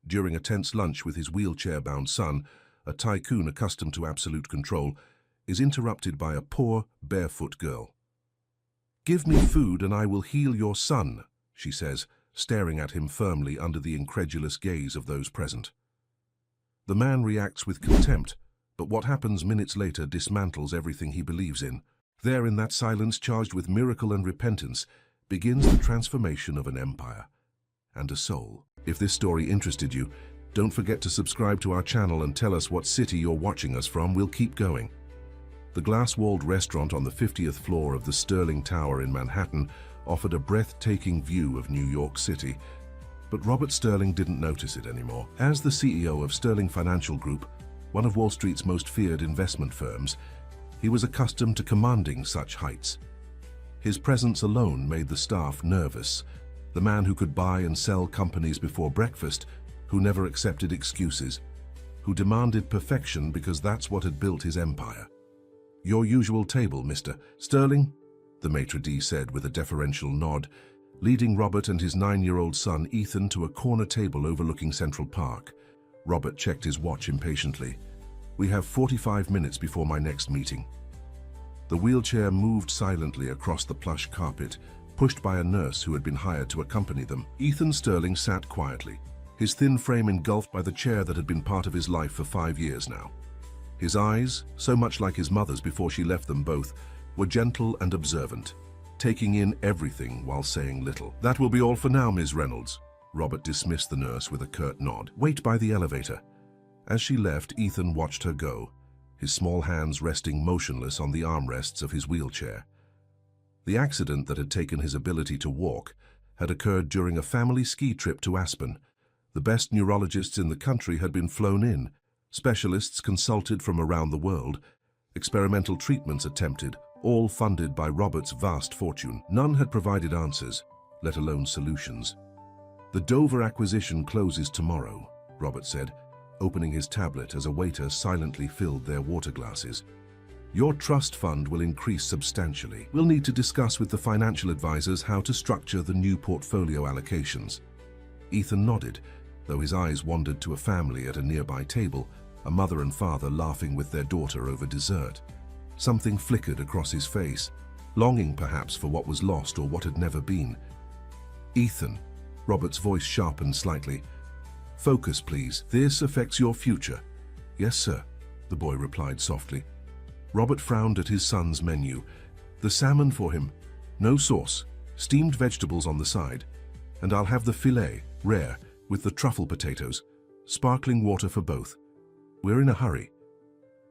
During a tense lunch with his wheelchair-bound son, a tycoon accustomed to absolute control is interrupted by a poor, barefoot girl. "Give me food and I will heal your son," she says, staring at him firmly under the incredulous gaze of those present. The man reacts with contempt, but what happens minutes later dismantles everything he believes in. There, in that silence charged with miracle and repentance, begins the transformation of an empire and a soul. If this story interested you, don't forget to subscribe to our channel and tell us what city you're watching us from. We'll keep going. The glass-walled restaurant on the 50th floor of the Sterling Tower in Manhattan offered a breathtaking view of New York City, but Robert Sterling didn't notice it anymore. As the CEO of Sterling Financial Group, one of Wall Street's most feared investment firms, he was accustomed to commanding such heights. His presence alone made the staff nervous. The man who could buy and sell companies before breakfast, who never accepted excuses, who demanded perfection because that's what had built his empire. "Your usual table, Mr. Sterling," the maitre d' said with a deferential nod, leading Robert and his 9-year-old son Ethan to a corner table overlooking Central Park. Robert checked his watch impatiently. "We have 45 minutes before my next meeting." The wheelchair moved silently across the plush carpet, pushed by a nurse who had been hired to accompany them. Ethan Sterling sat quietly, his thin frame engulfed by the chair that had been part of his life for 5 years now. His eyes, so much like his mother's before she left them both, were gentle and observant, taking in everything while saying little. "That will be all for now, Ms. Reynolds." Robert dismissed the nurse with a curt nod. "Wait by the elevator." As she left, Ethan watched her go, his small hands resting motionless on the armrests of his wheelchair. The accident that had taken his ability to walk had occurred during a family ski trip to Aspen. The best neurologists in the country had been flown in, specialists consulted from around the world, experimental treatments attempted, all funded by Robert's vast fortune. None had provided answers, let alone solutions. "The Dover acquisition closes tomorrow," Robert said, opening his tablet as a waiter silently filled their water glasses. "Your trust fund will increase substantially. We'll need to discuss with the financial advisors how to structure the new portfolio allocations." Ethan nodded, though his eyes wandered to a family at a nearby table, a mother and father laughing with their daughter over dessert. Something flickered across his face, longing perhaps for what was lost or what had never been. "Ethan," Robert's voice sharpened slightly. "Focus, please. This affects your future." "Yes, sir," the boy replied softly. Robert frowned at his son's menu. "The salmon for him. No sauce. Steamed vegetables on the side. And I'll have the filet, rare, with the truffle potatoes. Sparkling water for both. We're in a hurry."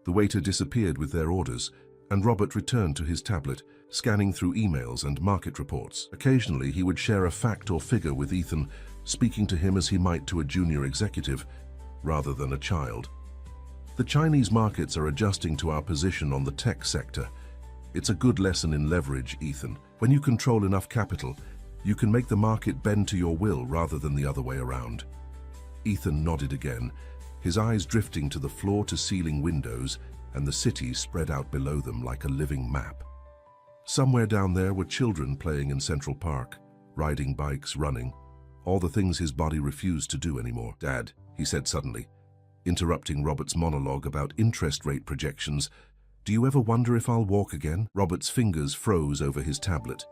The waiter disappeared with their orders, and Robert returned to his tablet, scanning through emails and market reports. Occasionally, he would share a fact or figure with Ethan, speaking to him as he might to a junior executive, rather than a child. "The Chinese markets are adjusting to our position on the tech sector. It's a good lesson in leverage, Ethan. When you control enough capital, you can make the market bend to your will rather than the other way around." Ethan nodded again, his eyes drifting to the floor-to-ceiling windows and the city spread out below them like a living map. Somewhere down there were children playing in Central Park, riding bikes, running, all the things his body refused to do anymore. "Dad," he said suddenly, interrupting Robert's monologue about interest rate projections, "do you ever wonder if I'll walk again?" Robert's fingers froze over his tablet.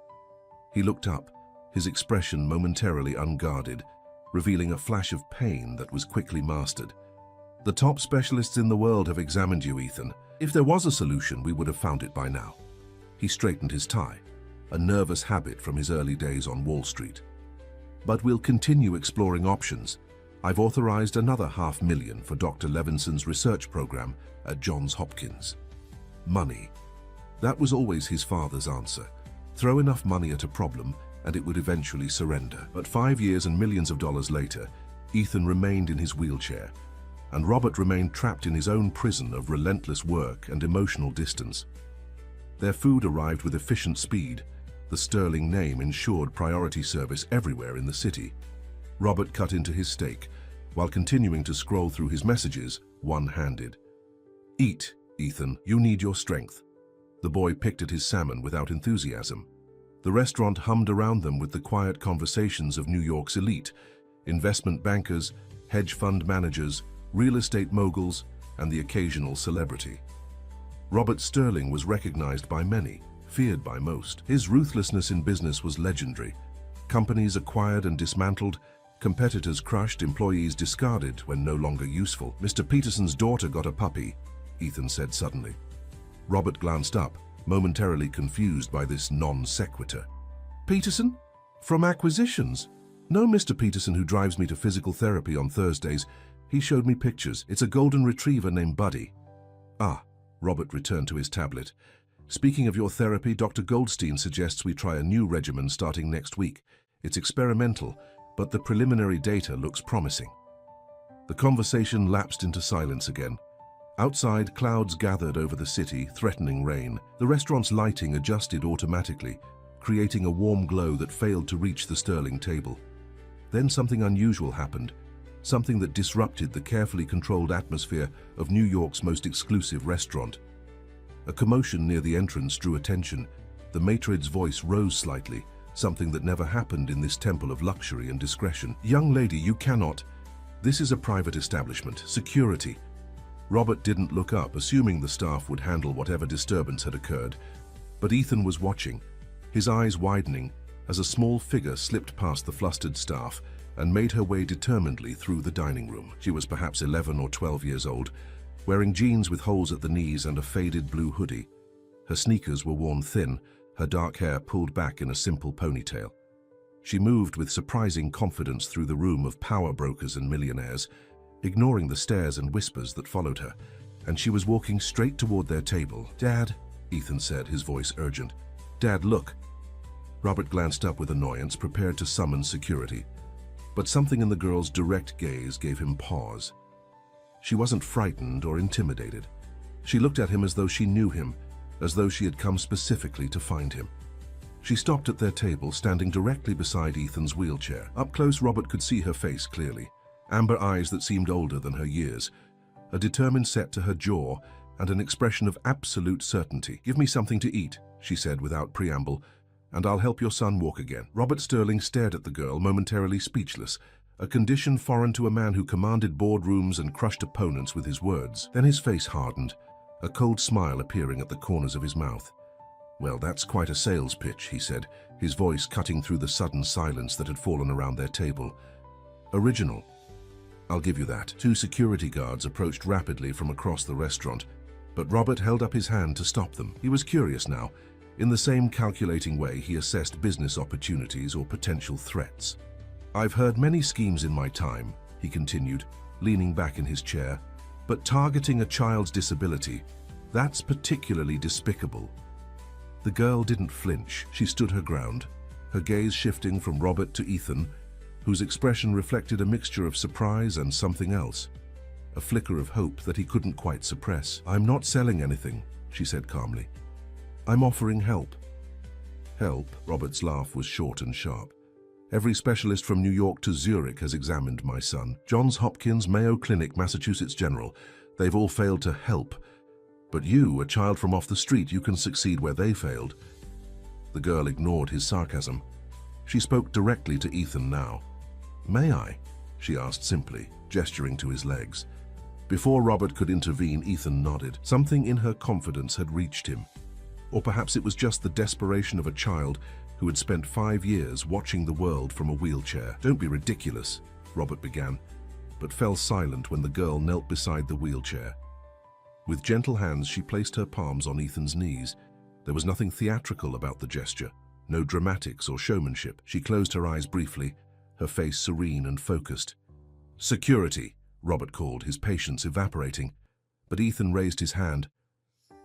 He looked up, his expression momentarily unguarded, revealing a flash of pain that was quickly mastered. "The top specialists in the world have examined you, Ethan. If there was a solution, we would have found it by now." He straightened his tie, a nervous habit from his early days on Wall Street. "But we'll continue exploring options. I've authorized another $500,000 for Dr. Levinson's research program at Johns Hopkins." Money. That was always his father's answer. Throw enough money at a problem and it would eventually surrender. But 5 years and millions of dollars later, Ethan remained in his wheelchair, and Robert remained trapped in his own prison of relentless work and emotional distance. Their food arrived with efficient speed. The Sterling name ensured priority service everywhere in the city. Robert cut into his steak, while continuing to scroll through his messages, one-handed. "Eat, Ethan, you need your strength." The boy picked at his salmon without enthusiasm. The restaurant hummed around them with the quiet conversations of New York's elite, investment bankers, hedge fund managers, real estate moguls, and the occasional celebrity. Robert Sterling was recognized by many, feared by most. His ruthlessness in business was legendary. Companies acquired and dismantled, competitors crushed, employees discarded when no longer useful. "Mr. Peterson's daughter got a puppy," Ethan said suddenly. Robert glanced up, momentarily confused by this non sequitur. "Peterson? From acquisitions? No, Mr. Peterson who drives me to physical therapy on Thursdays. He showed me pictures. It's a golden retriever named Buddy." "Ah," Robert returned to his tablet. "Speaking of your therapy, Dr. Goldstein suggests we try a new regimen starting next week. It's experimental, but the preliminary data looks promising." The conversation lapsed into silence again. Outside, clouds gathered over the city, threatening rain. The restaurant's lighting adjusted automatically, creating a warm glow that failed to reach the Sterling table. Then something unusual happened, something that disrupted the carefully controlled atmosphere of New York's most exclusive restaurant. A commotion near the entrance drew attention. The maître's voice rose slightly, something that never happened in this temple of luxury and discretion. "Young lady, you cannot. This is a private establishment. Security." Robert didn't look up, assuming the staff would handle whatever disturbance had occurred. But Ethan was watching, his eyes widening as a small figure slipped past the flustered staff and made her way determinedly through the dining room. She was perhaps 11 or 12 years old, wearing jeans with holes at the knees and a faded blue hoodie. Her sneakers were worn thin, her dark hair pulled back in a simple ponytail. She moved with surprising confidence through the room of power brokers and millionaires, ignoring the stares and whispers that followed her, and she was walking straight toward their table. "Dad," Ethan said, his voice urgent. "Dad, look." Robert glanced up with annoyance, prepared to summon security. But something in the girl's direct gaze gave him pause. She wasn't frightened or intimidated. She looked at him as though she knew him, as though she had come specifically to find him. She stopped at their table, standing directly beside Ethan's wheelchair. Up close, Robert could see her face clearly. Amber eyes that seemed older than her years, a determined set to her jaw, and an expression of absolute certainty. "Give me something to eat," she said without preamble, "and I'll help your son walk again." Robert Sterling stared at the girl, momentarily speechless, a condition foreign to a man who commanded boardrooms and crushed opponents with his words. Then his face hardened, a cold smile appearing at the corners of his mouth. "Well, that's quite a sales pitch," he said, his voice cutting through the sudden silence that had fallen around their table. "Original. I'll give you that." Two security guards approached rapidly from across the restaurant, but Robert held up his hand to stop them. He was curious now. In the same calculating way he assessed business opportunities or potential threats. "I've heard many schemes in my time," he continued, leaning back in his chair, "but targeting a child's disability, that's particularly despicable." The girl didn't flinch. She stood her ground, her gaze shifting from Robert to Ethan, whose expression reflected a mixture of surprise and something else, a flicker of hope that he couldn't quite suppress. "I'm not selling anything," she said calmly. "I'm offering help." "Help?" Robert's laugh was short and sharp. "Every specialist from New York to Zurich has examined my son. Johns Hopkins, Mayo Clinic, Massachusetts General. They've all failed to help. But you, a child from off the street, you can succeed where they failed." The girl ignored his sarcasm. She spoke directly to Ethan now. "May I?" she asked simply, gesturing to his legs. Before Robert could intervene, Ethan nodded. Something in her confidence had reached him. Or perhaps it was just the desperation of a child who had spent 5 years watching the world from a wheelchair. "Don't be ridiculous," Robert began, but fell silent when the girl knelt beside the wheelchair. With gentle hands, she placed her palms on Ethan's knees. There was nothing theatrical about the gesture, no dramatics or showmanship. She closed her eyes briefly, her face serene and focused. "Security," Robert called, his patience evaporating. But Ethan raised his hand.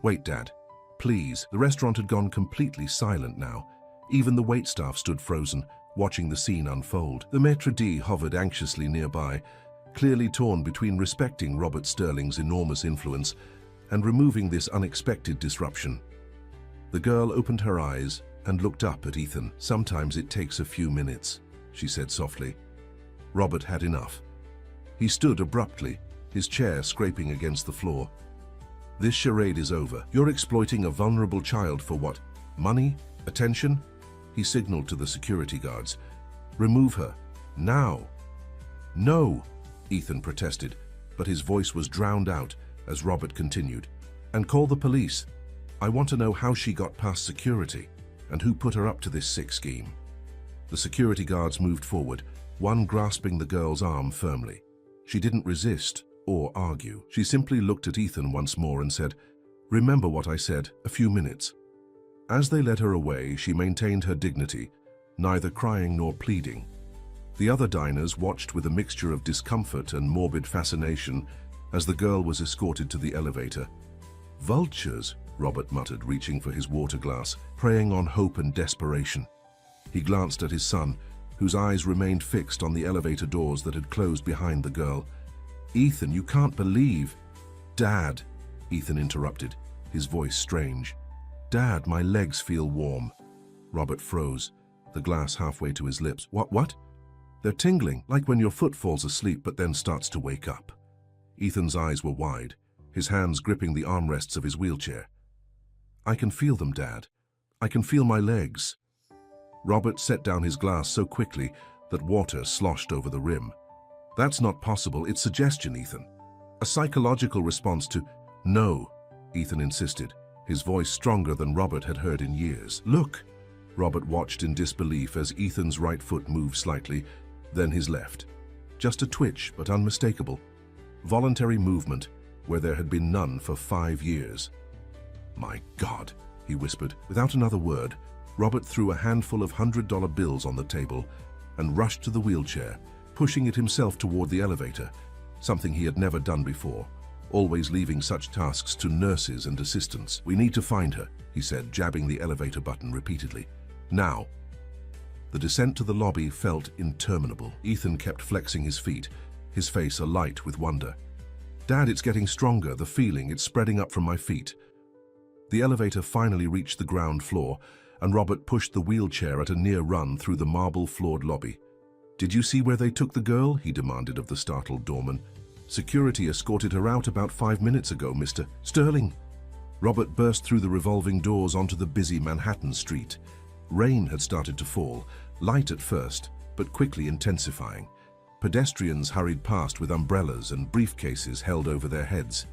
"Wait, Dad. Please." The restaurant had gone completely silent now. Even the waitstaff stood frozen, watching the scene unfold. The maître d' hovered anxiously nearby, clearly torn between respecting Robert Sterling's enormous influence and removing this unexpected disruption. The girl opened her eyes and looked up at Ethan. "Sometimes it takes a few minutes," she said softly. Robert had enough. He stood abruptly, his chair scraping against the floor. "This charade is over. You're exploiting a vulnerable child for what? Money? Attention?" He signaled to the security guards. "Remove her. Now." "No!" Ethan protested, but his voice was drowned out as Robert continued. And call the police. I want to know how she got past security and who put her up to this sick scheme. The security guards moved forward, one grasping the girl's arm firmly. She didn't resist or argue. She simply looked at Ethan once more and said, "Remember what I said, a few minutes." As they led her away, she maintained her dignity, neither crying nor pleading. The other diners watched with a mixture of discomfort and morbid fascination as the girl was escorted to the elevator. "Vultures," Robert muttered, reaching for his water glass, preying on hope and desperation. He glanced at his son, whose eyes remained fixed on the elevator doors that had closed behind the girl. "Ethan, you can't believe—" "Dad," Ethan interrupted, his voice strange. "Dad, my legs feel warm." Robert froze, the glass halfway to his lips. What? "They're tingling, like when your foot falls asleep but then starts to wake up." Ethan's eyes were wide, his hands gripping the armrests of his wheelchair. "I can feel them, Dad. I can feel my legs." Robert set down his glass so quickly that water sloshed over the rim. "That's not possible. It's suggestion, Ethan. A psychological response to—" "No," Ethan insisted, his voice stronger than Robert had heard in years. "Look!" Robert watched in disbelief as Ethan's right foot moved slightly, then his left. Just a twitch, but unmistakable. Voluntary movement, where there had been none for 5 years. "My God," he whispered. Without another word, Robert threw a handful of $100 bills on the table and rushed to the wheelchair, pushing it himself toward the elevator, something he had never done before, always leaving such tasks to nurses and assistants. "We need to find her," he said, jabbing the elevator button repeatedly. "Now." The descent to the lobby felt interminable. Ethan kept flexing his feet, his face alight with wonder. "Dad, it's getting stronger, the feeling, it's spreading up from my feet." The elevator finally reached the ground floor, and Robert pushed the wheelchair at a near run through the marble-floored lobby. "Did you see where they took the girl?" he demanded of the startled doorman. "Security escorted her out about 5 minutes ago, Mr. Sterling." Robert burst through the revolving doors onto the busy Manhattan street. Rain had started to fall, light at first, but quickly intensifying. Pedestrians hurried past with umbrellas and briefcases held over their heads.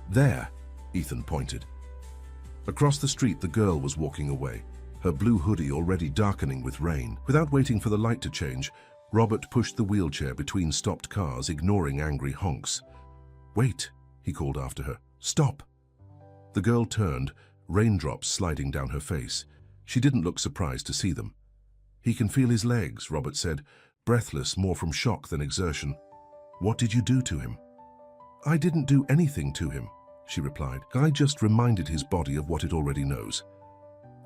"There," Ethan pointed. Across the street, the girl was walking away, her blue hoodie already darkening with rain. Without waiting for the light to change, Robert pushed the wheelchair between stopped cars, ignoring angry honks. "Wait," he called after her. "Stop." The girl turned, raindrops sliding down her face. She didn't look surprised to see them. "He can feel his legs," Robert said, breathless more from shock than exertion. "What did you do to him?" "I didn't do anything to him," she replied. "I just reminded his body of what it already knows."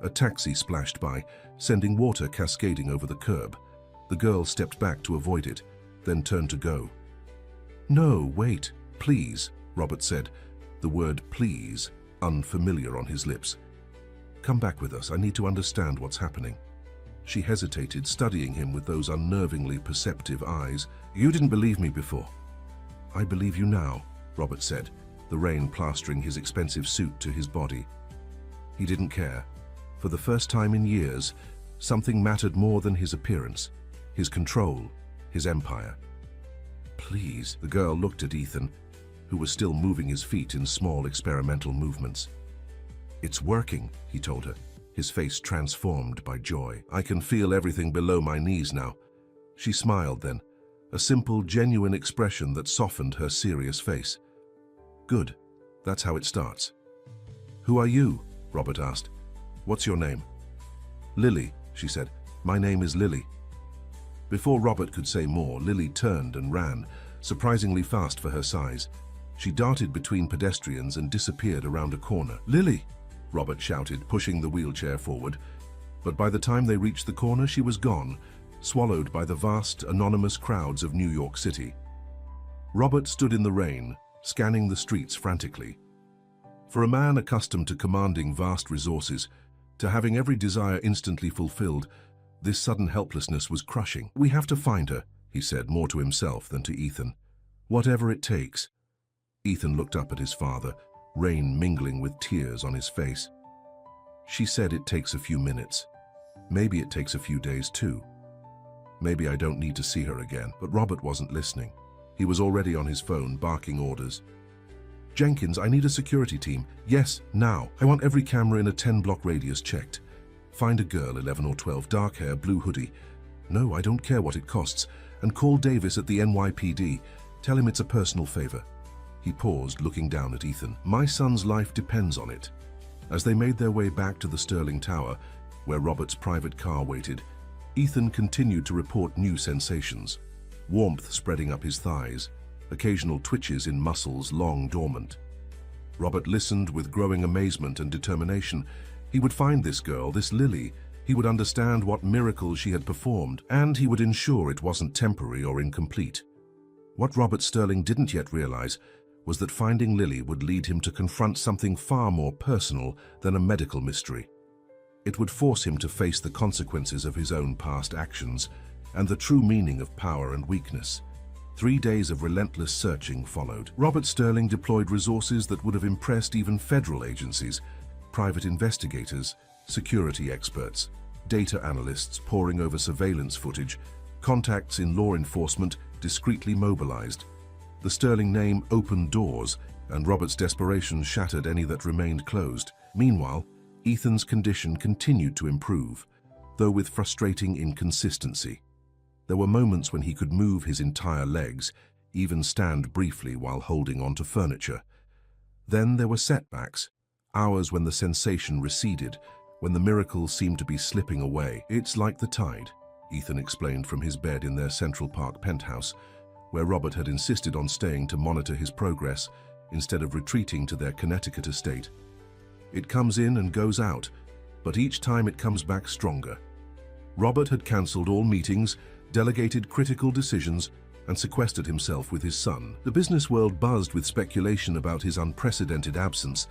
A taxi splashed by, sending water cascading over the curb. The girl stepped back to avoid it, then turned to go. "No, wait, please," Robert said, the word please unfamiliar on his lips. "Come back with us. I need to understand what's happening." She hesitated, studying him with those unnervingly perceptive eyes. "You didn't believe me before." "I believe you now," Robert said, the rain plastering his expensive suit to his body. He didn't care. For the first time in years, something mattered more than his appearance, his control, his empire. "Please," the girl looked at Ethan, who was still moving his feet in small experimental movements. "It's working," he told her, his face transformed by joy. "I can feel everything below my knees now." She smiled then, a simple, genuine expression that softened her serious face. "Good. That's how it starts." "Who are you?" Robert asked. "What's your name?" "Lily," she said. "My name is Lily." Before Robert could say more, Lily turned and ran, surprisingly fast for her size. She darted between pedestrians and disappeared around a corner. "Lily!" Robert shouted, pushing the wheelchair forward. But by the time they reached the corner, she was gone, swallowed by the vast, anonymous crowds of New York City. Robert stood in the rain, scanning the streets frantically. For a man accustomed to commanding vast resources, to having every desire instantly fulfilled, this sudden helplessness was crushing. "We have to find her," he said, more to himself than to Ethan. "Whatever it takes." Ethan looked up at his father, rain mingling with tears on his face. "She said it takes a few minutes. Maybe it takes a few days too. Maybe I don't need to see her again." But Robert wasn't listening. He was already on his phone, barking orders. "Jenkins, I need a security team. Yes, now. I want every camera in a 10-block radius checked. Find a girl, 11 or 12, dark hair, blue hoodie. No, I don't care what it costs. And call Davis at the NYPD. Tell him it's a personal favor." He paused, looking down at Ethan. "My son's life depends on it." As they made their way back to the Sterling Tower, where Robert's private car waited, Ethan continued to report new sensations. Warmth spreading up his thighs, occasional twitches in muscles long dormant. Robert listened with growing amazement and determination. He would find this girl, this Lily. He would understand what miracle she had performed, and he would ensure it wasn't temporary or incomplete. What Robert Sterling didn't yet realize was that finding Lily would lead him to confront something far more personal than a medical mystery. It would force him to face the consequences of his own past actions and the true meaning of power and weakness. 3 days of relentless searching followed. Robert Sterling deployed resources that would have impressed even federal agencies, private investigators, security experts, data analysts poring over surveillance footage, contacts in law enforcement discreetly mobilized. The Sterling name opened doors, and Robert's desperation shattered any that remained closed. Meanwhile, Ethan's condition continued to improve, though with frustrating inconsistency. There were moments when he could move his entire legs, even stand briefly while holding onto furniture. Then there were setbacks, hours when the sensation receded, when the miracle seemed to be slipping away. "It's like the tide," Ethan explained from his bed in their Central Park penthouse, where Robert had insisted on staying to monitor his progress instead of retreating to their Connecticut estate. "It comes in and goes out, but each time it comes back stronger." Robert had cancelled all meetings, delegated critical decisions, and sequestered himself with his son. The business world buzzed with speculation about his unprecedented absence,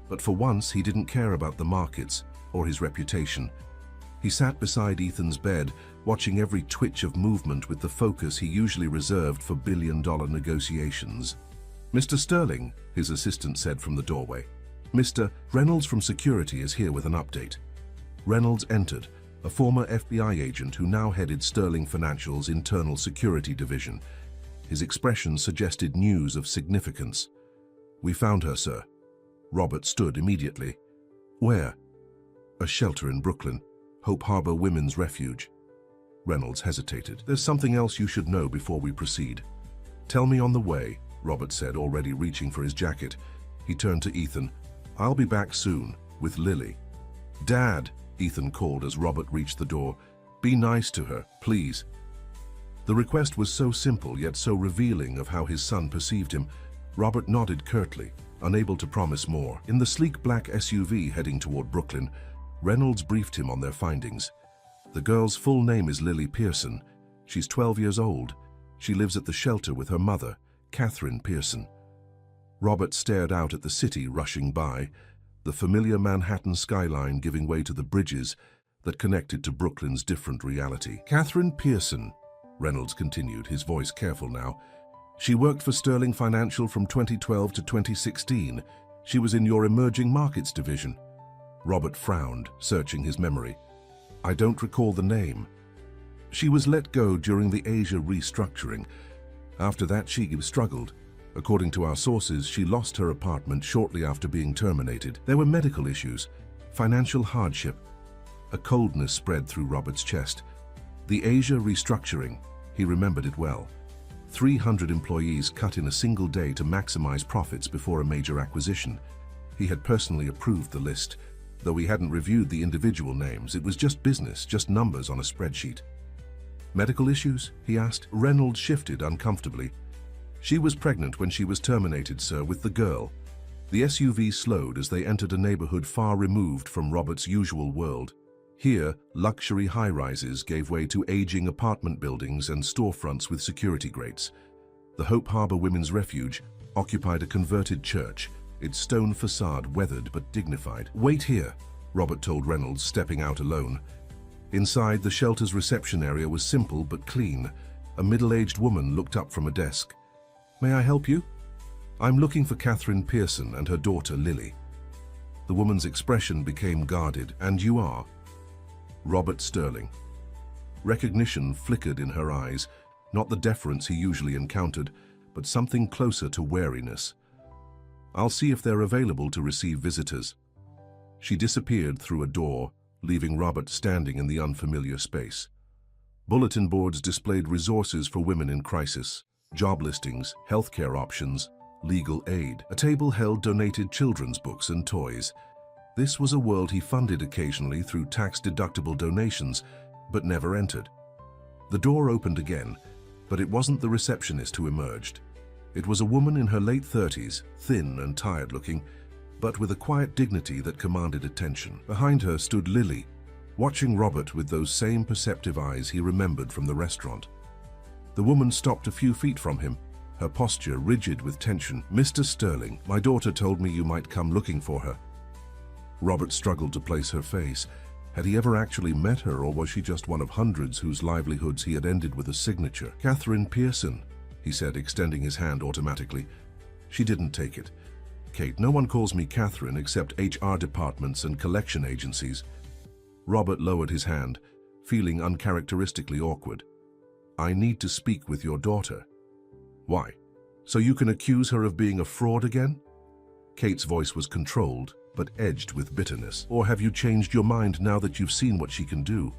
but for once he didn't care about the markets or his reputation. He sat beside Ethan's bed, watching every twitch of movement with the focus he usually reserved for billion-dollar negotiations. "Mr. Sterling," his assistant said from the doorway. "Mr. Reynolds from security is here with an update." Reynolds entered, a former FBI agent who now headed Sterling Financial's internal security division. His expression suggested news of significance. "We found her, sir." Robert stood immediately. "Where?" "A shelter in Brooklyn. Hope Harbor Women's Refuge." Reynolds hesitated. "There's something else you should know before we proceed." "Tell me on the way," Robert said, already reaching for his jacket. He turned to Ethan. "I'll be back soon, with Lily." "Dad," Ethan called as Robert reached the door. "Be nice to her, please." The request was so simple yet so revealing of how his son perceived him. Robert nodded curtly, unable to promise more. In the sleek black SUV heading toward Brooklyn, Reynolds briefed him on their findings. "The girl's full name is Lily Pearson. She's 12 years old. She lives at the shelter with her mother, Catherine Pearson." Robert stared out at the city rushing by, the familiar Manhattan skyline giving way to the bridges that connected to Brooklyn's different reality. "Catherine Pearson," Reynolds continued, his voice careful now. "She worked for Sterling Financial from 2012 to 2016. She was in your emerging markets division." Robert frowned, searching his memory. "I don't recall the name." "She was let go during the Asia restructuring. After that, she struggled. According to our sources, she lost her apartment shortly after being terminated. There were medical issues, financial hardship." A coldness spread through Robert's chest. The Asia restructuring, he remembered it well. 300 employees cut in a single day to maximize profits before a major acquisition. He had personally approved the list. Though he hadn't reviewed the individual names, it was just business, just numbers on a spreadsheet. "Medical issues?" he asked. Reynolds shifted uncomfortably. "She was pregnant when she was terminated, sir, with the girl." The SUV slowed as they entered a neighborhood far removed from Robert's usual world. Here, luxury high-rises gave way to aging apartment buildings and storefronts with security grates. The Hope Harbor Women's Refuge occupied a converted church, its stone facade weathered but dignified. "Wait here," Robert told Reynolds, stepping out alone. Inside, the shelter's reception area was simple but clean. A middle-aged woman looked up from a desk. "May I help you?" "I'm looking for Catherine Pearson and her daughter, Lily." The woman's expression became guarded. "And you are?" "Robert Sterling." Recognition flickered in her eyes, not the deference he usually encountered, but something closer to wariness. "I'll see if they're available to receive visitors." She disappeared through a door, leaving Robert standing in the unfamiliar space. Bulletin boards displayed resources for women in crisis, job listings, healthcare options, legal aid. A table held donated children's books and toys. This was a world he funded occasionally through tax-deductible donations, but never entered. The door opened again, but it wasn't the receptionist who emerged. It was a woman in her late 30s, thin and tired-looking, but with a quiet dignity that commanded attention. Behind her stood Lily, watching Robert with those same perceptive eyes he remembered from the restaurant. The woman stopped a few feet from him, her posture rigid with tension. "Mr. Sterling, my daughter told me you might come looking for her." Robert struggled to place her face. Had he ever actually met her, or was she just one of hundreds whose livelihoods he had ended with a signature? "Catherine Pearson," he said, extending his hand automatically. She didn't take it. "Kate, no one calls me Catherine except HR departments and collection agencies." Robert lowered his hand, feeling uncharacteristically awkward. "I need to speak with your daughter." "Why? So you can accuse her of being a fraud again?" Kate's voice was controlled, but edged with bitterness. "Or have you changed your mind now that you've seen what she can do?"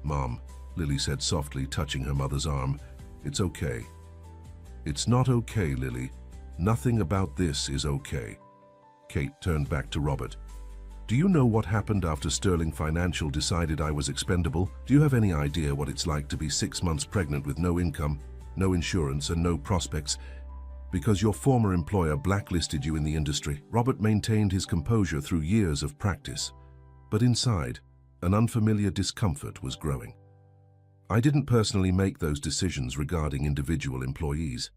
"Mom," Lily said softly, touching her mother's arm, "it's okay." "It's not okay, Lily. Nothing about this is okay." Kate turned back to Robert. "Do you know what happened after Sterling Financial decided I was expendable? Do you have any idea what it's like to be 6 months pregnant with no income, no insurance, and no prospects? Because your former employer blacklisted you in the industry." Robert maintained his composure through years of practice, but inside, an unfamiliar discomfort was growing. "I didn't personally make those decisions regarding individual employees."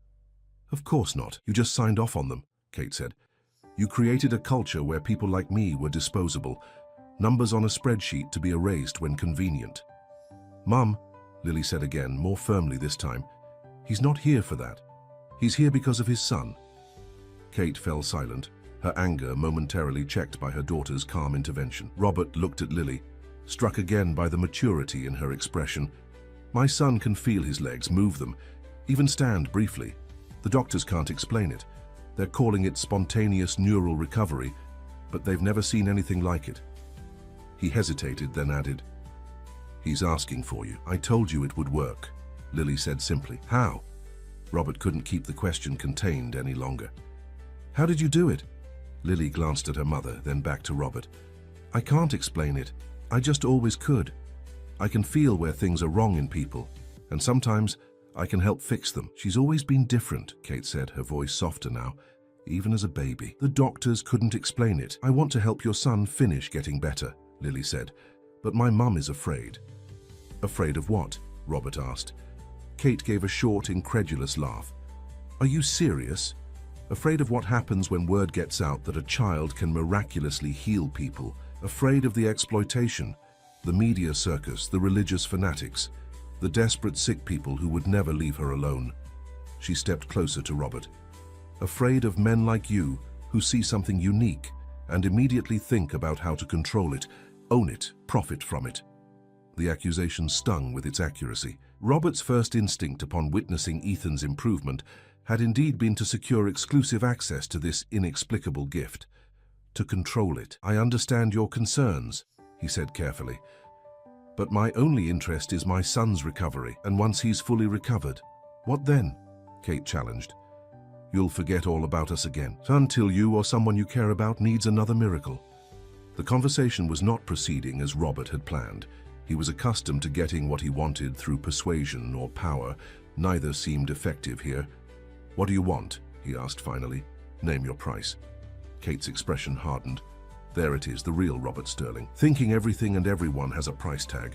"Of course not. You just signed off on them," Kate said. "You created a culture where people like me were disposable, numbers on a spreadsheet to be erased when convenient." "Mum," Lily said again, more firmly this time, "he's not here for that. He's here because of his son." Kate fell silent, her anger momentarily checked by her daughter's calm intervention. Robert looked at Lily, struck again by the maturity in her expression. "My son can feel his legs, move them, even stand briefly. The doctors can't explain it. They're calling it spontaneous neural recovery, but they've never seen anything like it." He hesitated, then added, "He's asking for you. I told you it would work," Lily said simply. "How?" Robert couldn't keep the question contained any longer. "How did you do it?" Lily glanced at her mother, then back to Robert. "I can't explain it. I just always could. I can feel where things are wrong in people, and sometimes I can help fix them." "She's always been different," Kate said, her voice softer now, "even as a baby. The doctors couldn't explain it." "I want to help your son finish getting better," Lily said, "but my mum is afraid." "Afraid of what?" Robert asked. Kate gave a short, incredulous laugh. "Are you serious? Afraid of what happens when word gets out that a child can miraculously heal people? Afraid of the exploitation, the media circus, the religious fanatics, the desperate sick people who would never leave her alone?" She stepped closer to Robert. "Afraid of men like you who see something unique and immediately think about how to control it, own it, profit from it." The accusation stung with its accuracy. Robert's first instinct upon witnessing Ethan's improvement had indeed been to secure exclusive access to this inexplicable gift, to control it. "I understand your concerns," he said carefully, "but my only interest is my son's recovery, and once he's fully recovered." "What then?" Kate challenged. "You'll forget all about us again, until you or someone you care about needs another miracle." The conversation was not proceeding as Robert had planned. He was accustomed to getting what he wanted through persuasion or power. Neither seemed effective here. "What do you want?" he asked finally. "Name your price." Kate's expression hardened. There it is, the real Robert Sterling, thinking everything and everyone has a price tag.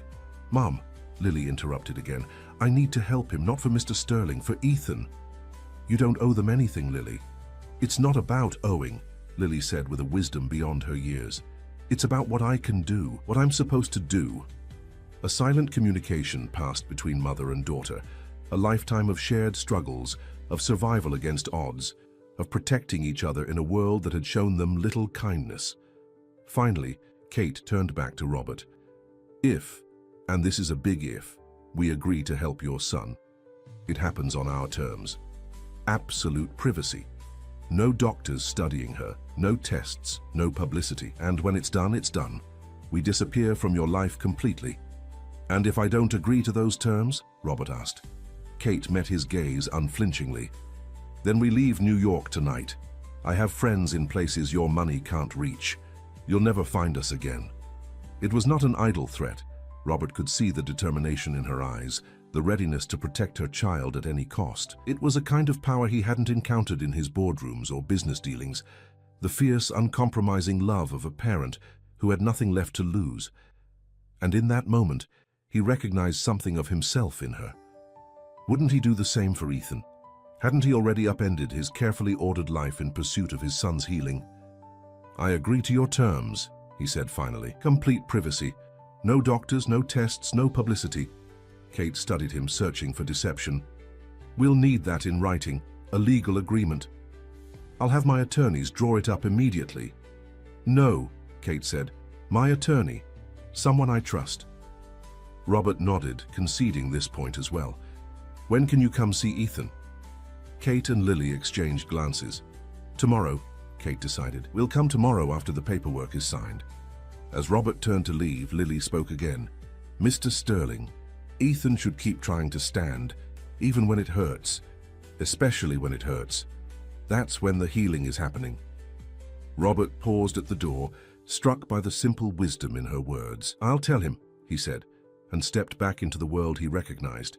"Mom," Lily interrupted again, "I need to help him, not for Mr. Sterling, for Ethan." "You don't owe them anything, Lily." "It's not about owing," Lily said with a wisdom beyond her years. "It's about what I can do, what I'm supposed to do." A silent communication passed between mother and daughter, a lifetime of shared struggles, of survival against odds, of protecting each other in a world that had shown them little kindness. Finally, Kate turned back to Robert. "If, and this is a big if, we agree to help your son, it happens on our terms." Absolute privacy. No doctors studying her, no tests, no publicity. And when it's done, it's done. We disappear from your life completely. And if I don't agree to those terms? Robert asked. Kate met his gaze unflinchingly. Then we leave New York tonight. I have friends in places your money can't reach. You'll never find us again. It was not an idle threat. Robert could see the determination in her eyes, the readiness to protect her child at any cost. It was a kind of power he hadn't encountered in his boardrooms or business dealings, the fierce, uncompromising love of a parent who had nothing left to lose. And in that moment, he recognized something of himself in her. Wouldn't he do the same for Ethan? Hadn't he already upended his carefully ordered life in pursuit of his son's healing? I agree to your terms, he said finally. Complete privacy. No doctors, no tests, no publicity. Kate studied him, searching for deception. We'll need that in writing, a legal agreement. I'll have my attorneys draw it up immediately. No, Kate said. My attorney. Someone I trust. Robert nodded, conceding this point as well. When can you come see Ethan? Kate and Lily exchanged glances. Tomorrow, Kate decided. We'll come tomorrow after the paperwork is signed. As Robert turned to leave, Lily spoke again. Mr. Sterling, Ethan should keep trying to stand, even when it hurts, especially when it hurts. That's when the healing is happening. Robert paused at the door, struck by the simple wisdom in her words. I'll tell him, he said, and stepped back into the world he recognized,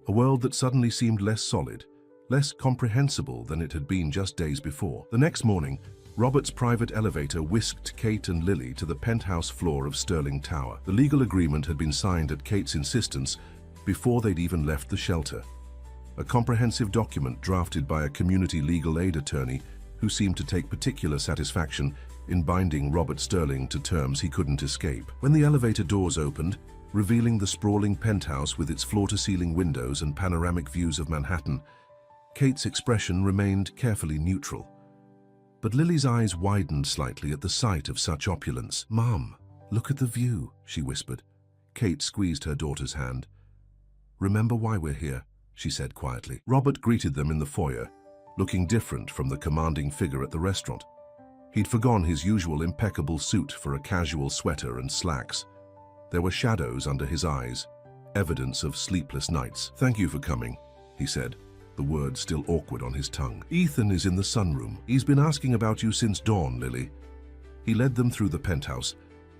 a world that suddenly seemed less solid, less comprehensible than it had been just days before. The next morning, Robert's private elevator whisked Kate and Lily to the penthouse floor of Sterling Tower. The legal agreement had been signed at Kate's insistence before they'd even left the shelter. A comprehensive document drafted by a community legal aid attorney who seemed to take particular satisfaction in binding Robert Sterling to terms he couldn't escape. When the elevator doors opened, revealing the sprawling penthouse with its floor-to-ceiling windows and panoramic views of Manhattan, Kate's expression remained carefully neutral. But Lily's eyes widened slightly at the sight of such opulence. Mom, look at the view, she whispered. Kate squeezed her daughter's hand. Remember why we're here, she said quietly. Robert greeted them in the foyer, looking different from the commanding figure at the restaurant. He'd forgone his usual impeccable suit for a casual sweater and slacks. There were shadows under his eyes, evidence of sleepless nights. Thank you for coming, he said, the words still awkward on his tongue. Ethan is in the sunroom. He's been asking about you since dawn, Lily. He led them through the penthouse,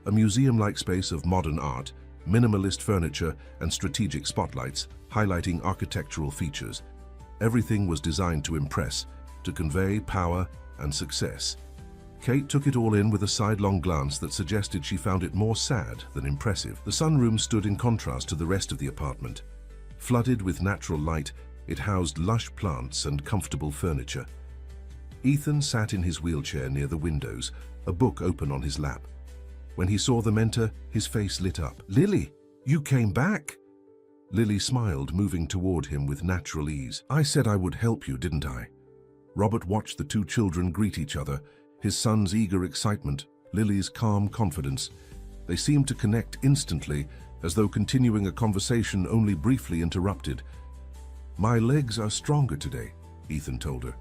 a museum-like space of modern art, minimalist furniture, and strategic spotlights, highlighting architectural features. Everything was designed to impress, to convey power and success. Kate took it all in with a sidelong glance that suggested she found it more sad than impressive. The sunroom stood in contrast to the rest of the apartment. Flooded with natural light, it housed lush plants and comfortable furniture. Ethan sat in his wheelchair near the windows, a book open on his lap. When he saw them enter, his face lit up. Lily, you came back! Lily smiled, moving toward him with natural ease. I said I would help you, didn't I? Robert watched the two children greet each other, his son's eager excitement, Lily's calm confidence. They seemed to connect instantly, as though continuing a conversation only briefly interrupted. My legs are stronger today, Ethan told her.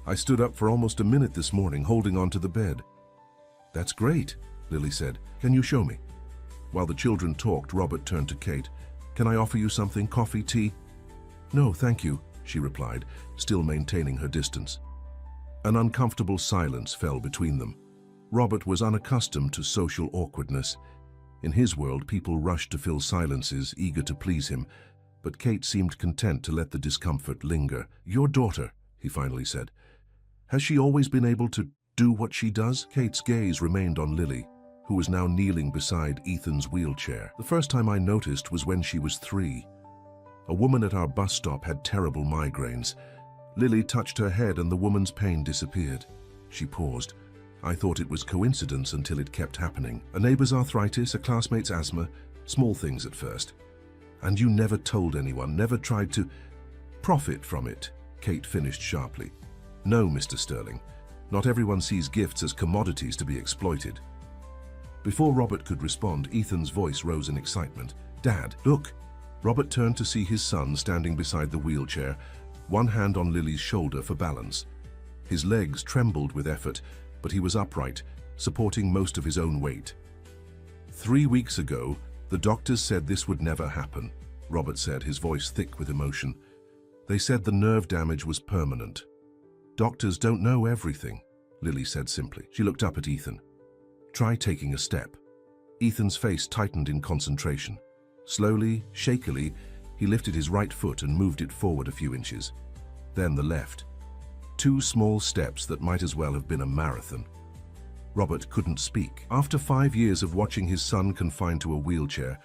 I stood up for almost a minute this morning, holding onto the bed. That's great, Lily said. Can you show me? While the children talked, Robert turned to Kate. Can I offer you something? Coffee, tea? No, thank you, she replied, still maintaining her distance. An uncomfortable silence fell between them. Robert was unaccustomed to social awkwardness. In his world, people rushed to fill silences, eager to please him, but Kate seemed content to let the discomfort linger. Your daughter, he finally said. Has she always been able to do what she does? Kate's gaze remained on Lily, who was now kneeling beside Ethan's wheelchair. The first time I noticed was when she was 3. A woman at our bus stop had terrible migraines. Lily touched her head and the woman's pain disappeared. She paused. I thought it was coincidence until it kept happening. A neighbor's arthritis, a classmate's asthma, small things at first. And you never told anyone, never tried to profit from it, Kate finished sharply. No, Mr. Sterling. Not everyone sees gifts as commodities to be exploited. Before Robert could respond, Ethan's voice rose in excitement. Dad, look! Robert turned to see his son standing beside the wheelchair, one hand on Lily's shoulder for balance. His legs trembled with effort, but he was upright, supporting most of his own weight. 3 weeks ago, the doctors said this would never happen, Robert said, his voice thick with emotion. They said the nerve damage was permanent. Doctors don't know everything, Lily said simply. She looked up at Ethan. Try taking a step. Ethan's face tightened in concentration. Slowly, shakily, he lifted his right foot and moved it forward a few inches. Then the left. 2 small steps that might as well have been a marathon. Robert couldn't speak. After 5 years of watching his son confined to a wheelchair,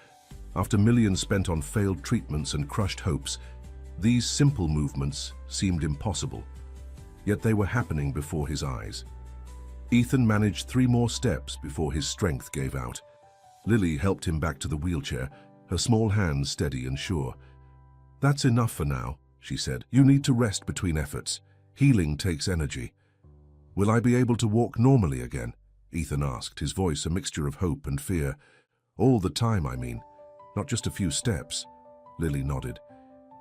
after millions spent on failed treatments and crushed hopes, these simple movements seemed impossible. Yet they were happening before his eyes. Ethan managed 3 more steps before his strength gave out. Lily helped him back to the wheelchair, her small hands steady and sure. That's enough for now, she said. You need to rest between efforts. Healing takes energy. Will I be able to walk normally again? Ethan asked, his voice a mixture of hope and fear. All the time, I mean, not just a few steps. Lily nodded.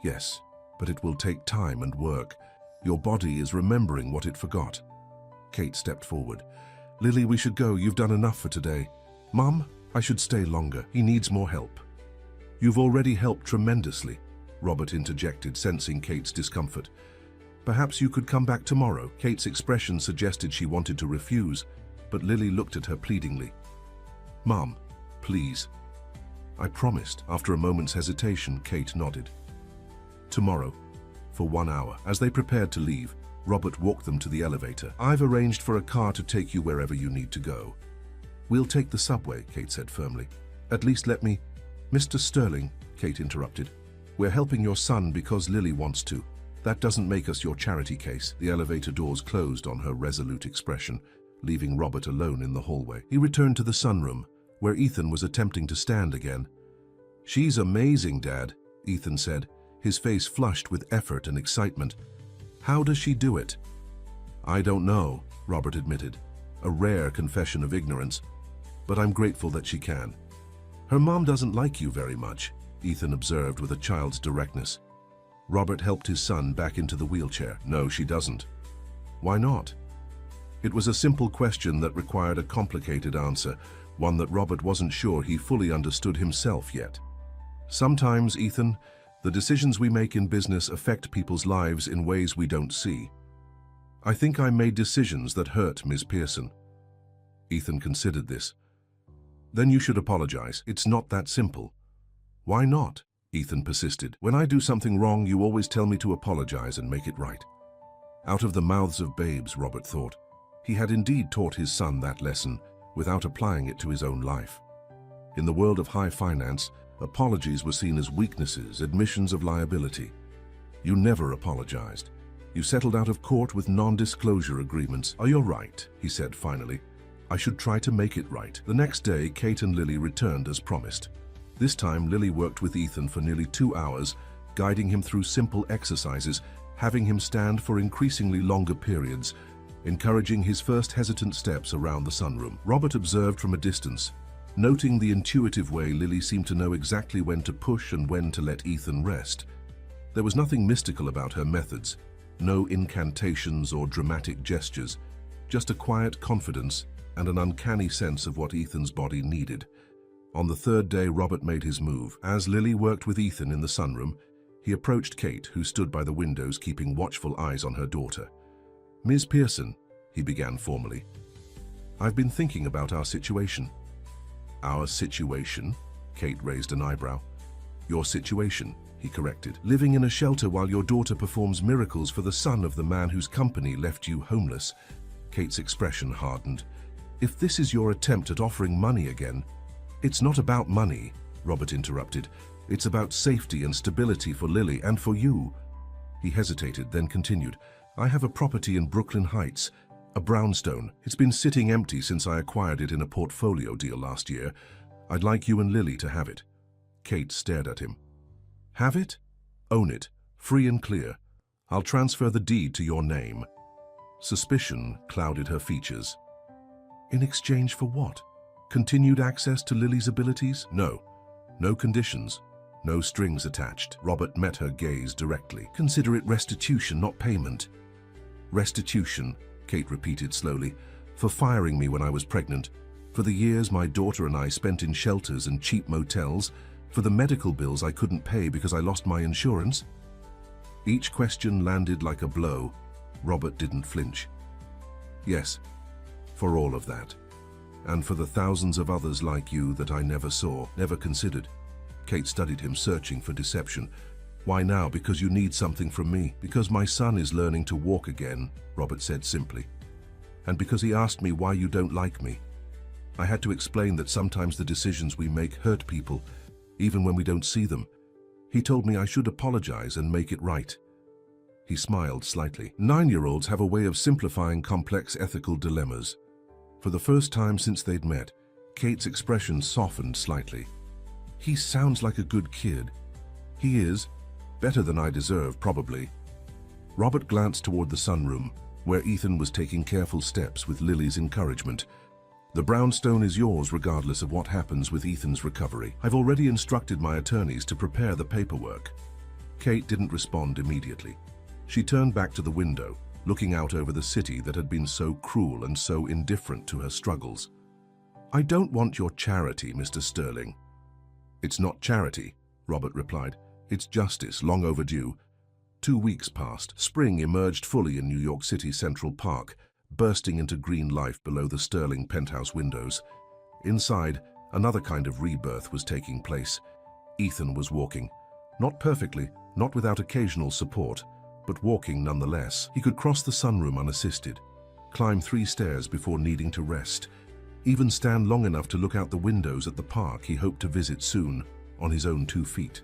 Yes, but it will take time and work. Your body is remembering what it forgot. Kate stepped forward. Lily, we should go. You've done enough for today. Mum, I should stay longer. He needs more help. You've already helped tremendously, Robert interjected, sensing Kate's discomfort. Perhaps you could come back tomorrow. Kate's expression suggested she wanted to refuse, but Lily looked at her pleadingly. Mum, please. I promised. After a moment's hesitation, Kate nodded. Tomorrow, for 1 hour. As they prepared to leave, Robert walked them to the elevator. I've arranged for a car to take you wherever you need to go. We'll take the subway, Kate said firmly. At least let me... Mr. Sterling, Kate interrupted. We're helping your son because Lily wants to. That doesn't make us your charity case. The elevator doors closed on her resolute expression, leaving Robert alone in the hallway. He returned to the sunroom, where Ethan was attempting to stand again. She's amazing, Dad, Ethan said, his face flushed with effort and excitement. How does she do it? I don't know, Robert admitted, a rare confession of ignorance, but I'm grateful that she can. Her mom doesn't like you very much, Ethan observed with a child's directness. Robert helped his son back into the wheelchair. No, she doesn't. Why not? It was a simple question that required a complicated answer, one that Robert wasn't sure he fully understood himself yet. Sometimes, Ethan, the decisions we make in business affect people's lives in ways we don't see. I think I made decisions that hurt Ms. Pearson. Ethan considered this. Then you should apologize. It's not that simple. Why not? Ethan persisted. When I do something wrong, you always tell me to apologize and make it right. Out of the mouths of babes, Robert thought. He had indeed taught his son that lesson without applying it to his own life. In the world of high finance, apologies were seen as weaknesses, admissions of liability. You never apologized. You settled out of court with non-disclosure agreements. Oh, you're right, he said finally. I should try to make it right. The next day, Kate and Lily returned as promised. This time, Lily worked with Ethan for nearly 2 hours, guiding him through simple exercises, having him stand for increasingly longer periods, encouraging his first hesitant steps around the sunroom. Robert observed from a distance, noting the intuitive way Lily seemed to know exactly when to push and when to let Ethan rest. There was nothing mystical about her methods, no incantations or dramatic gestures, just a quiet confidence and an uncanny sense of what Ethan's body needed. On the 3rd day, Robert made his move. As Lily worked with Ethan in the sunroom, he approached Kate, who stood by the windows keeping watchful eyes on her daughter. Ms. Pearson, he began formally, I've been thinking about our situation. Our situation? Kate raised an eyebrow. Your situation, he corrected. Living in a shelter while your daughter performs miracles for the son of the man whose company left you homeless. Kate's expression hardened. If this is your attempt at offering money again, it's not about money, Robert interrupted. It's about safety and stability for Lily and for you. He hesitated, then continued. I have a property in Brooklyn Heights, a brownstone. It's been sitting empty since I acquired it in a portfolio deal last year. I'd like you and Lily to have it. Kate stared at him. Have it? Own it, free and clear. I'll transfer the deed to your name. Suspicion clouded her features. In exchange for what? Continued access to Lily's abilities? No. No conditions. No strings attached. Robert met her gaze directly. Consider it restitution, not payment. Restitution, Kate repeated slowly, for firing me when I was pregnant, for the years my daughter and I spent in shelters and cheap motels, for the medical bills I couldn't pay because I lost my insurance. Each question landed like a blow. Robert didn't flinch. Yes, for all of that. And for the thousands of others like you that I never saw, never considered. Kate studied him, searching for deception. Why now? Because you need something from me. Because my son is learning to walk again, Robert said simply. And because he asked me why you don't like me. I had to explain that sometimes the decisions we make hurt people, even when we don't see them. He told me I should apologize and make it right. He smiled slightly. 9-year-olds have a way of simplifying complex ethical dilemmas. For the first time since they'd met, Kate's expression softened slightly. He sounds like a good kid. He is. Better than I deserve, probably. Robert glanced toward the sunroom, where Ethan was taking careful steps with Lily's encouragement. The brownstone is yours regardless of what happens with Ethan's recovery. I've already instructed my attorneys to prepare the paperwork. Kate didn't respond immediately. She turned back to the window, looking out over the city that had been so cruel and so indifferent to her struggles. I don't want your charity, Mr. Sterling. It's not charity, Robert replied. It's justice, long overdue. 2 weeks passed. Spring emerged fully in New York City Central Park, bursting into green life below the Sterling penthouse windows. Inside, another kind of rebirth was taking place. Ethan was walking. Not perfectly, not without occasional support, but walking nonetheless. He could cross the sunroom unassisted, climb 3 stairs before needing to rest, even stand long enough to look out the windows at the park he hoped to visit soon, on his own 2 feet.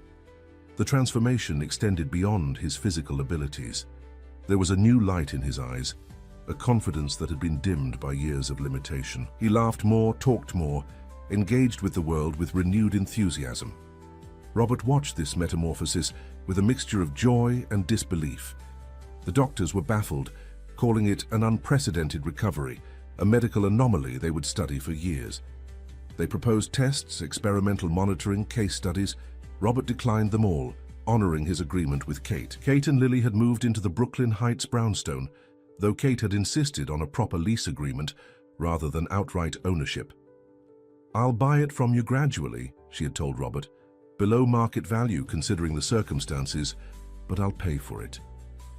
The transformation extended beyond his physical abilities. There was a new light in his eyes, a confidence that had been dimmed by years of limitation. He laughed more, talked more, engaged with the world with renewed enthusiasm. Robert watched this metamorphosis with a mixture of joy and disbelief. The doctors were baffled, calling it an unprecedented recovery, a medical anomaly they would study for years. They proposed tests, experimental monitoring, case studies. Robert declined them all, honoring his agreement with Kate. Kate and Lily had moved into the Brooklyn Heights brownstone, though Kate had insisted on a proper lease agreement rather than outright ownership. I'll buy it from you gradually, she had told Robert. Below market value considering the circumstances, but I'll pay for it.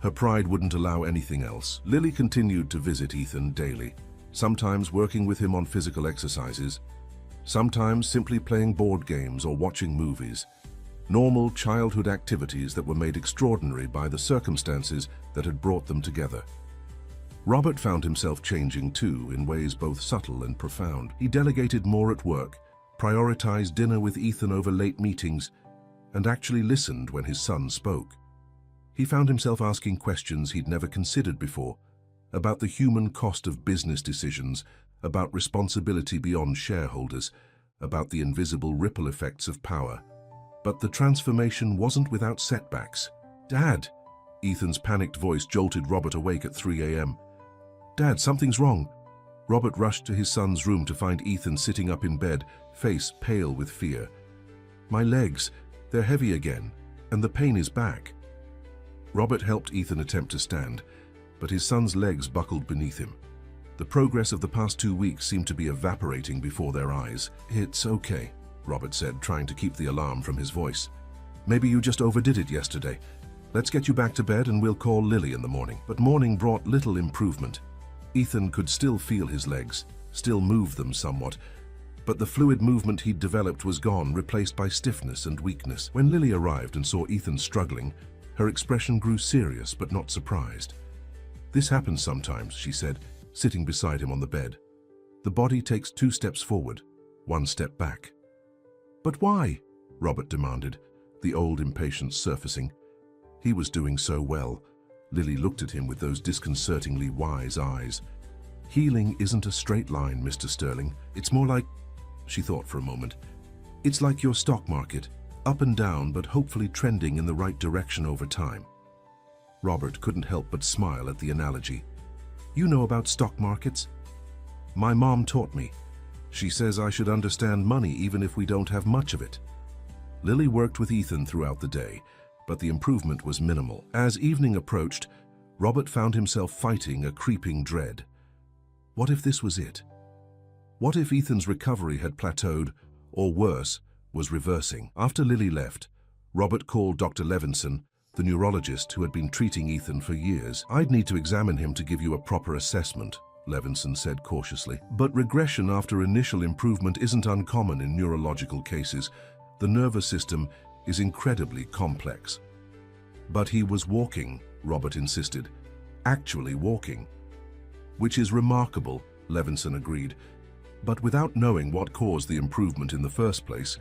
Her pride wouldn't allow anything else. Lily continued to visit Ethan daily, sometimes working with him on physical exercises, sometimes simply playing board games or watching movies. Normal childhood activities that were made extraordinary by the circumstances that had brought them together. Robert found himself changing too, in ways both subtle and profound. He delegated more at work, prioritized dinner with Ethan over late meetings, and actually listened when his son spoke. He found himself asking questions he'd never considered before, about the human cost of business decisions, about responsibility beyond shareholders, about the invisible ripple effects of power. But the transformation wasn't without setbacks. Dad! Ethan's panicked voice jolted Robert awake at 3 a.m. Dad, something's wrong. Robert rushed to his son's room to find Ethan sitting up in bed, face pale with fear. My legs, they're heavy again, and the pain is back. Robert helped Ethan attempt to stand, but his son's legs buckled beneath him. The progress of the past 2 weeks seemed to be evaporating before their eyes. It's okay, Robert said, trying to keep the alarm from his voice. Maybe you just overdid it yesterday. Let's get you back to bed and we'll call Lily in the morning. But morning brought little improvement. Ethan could still feel his legs, still move them somewhat, but the fluid movement he'd developed was gone, replaced by stiffness and weakness. When Lily arrived and saw Ethan struggling, her expression grew serious but not surprised. This happens sometimes, she said, sitting beside him on the bed. The body takes 2 steps forward, 1 step back. But why? Robert demanded, the old impatience surfacing. He was doing so well. Lily looked at him with those disconcertingly wise eyes. Healing isn't a straight line, Mr. Sterling. It's more like, she thought for a moment, it's like your stock market, up and down but hopefully trending in the right direction over time. Robert couldn't help but smile at the analogy. You know about stock markets? My mom taught me. She says I should understand money even if we don't have much of it. Lily worked with Ethan throughout the day, but the improvement was minimal. As evening approached, Robert found himself fighting a creeping dread. What if this was it? What if Ethan's recovery had plateaued, or worse, was reversing? After Lily left, Robert called Dr. Levinson, the neurologist who had been treating Ethan for years. "I'd need to examine him to give you a proper assessment," Levinson said cautiously. "But regression after initial improvement isn't uncommon in neurological cases. The nervous system is incredibly complex." "But he was walking," Robert insisted. "Actually walking." "Which is remarkable," Levinson agreed. "But without knowing what caused the improvement in the first place,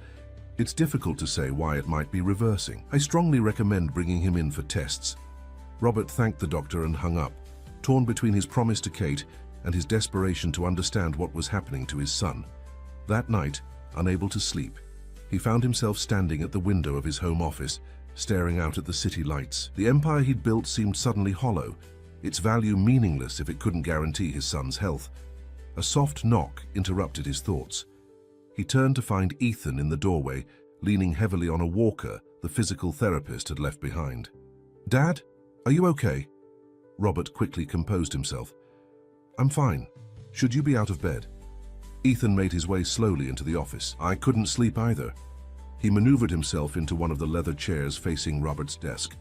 it's difficult to say why it might be reversing. I strongly recommend bringing him in for tests." Robert thanked the doctor and hung up, torn between his promise to Kate and his desperation to understand what was happening to his son. That night, unable to sleep, he found himself standing at the window of his home office, staring out at the city lights. The empire he'd built seemed suddenly hollow, its value meaningless if it couldn't guarantee his son's health. A soft knock interrupted his thoughts. He turned to find Ethan in the doorway, leaning heavily on a walker the physical therapist had left behind. "Dad, are you okay?" Robert quickly composed himself. "I'm fine. Should you be out of bed?" Ethan made his way slowly into the office. "I couldn't sleep either." He maneuvered himself into one of the leather chairs facing Robert's desk.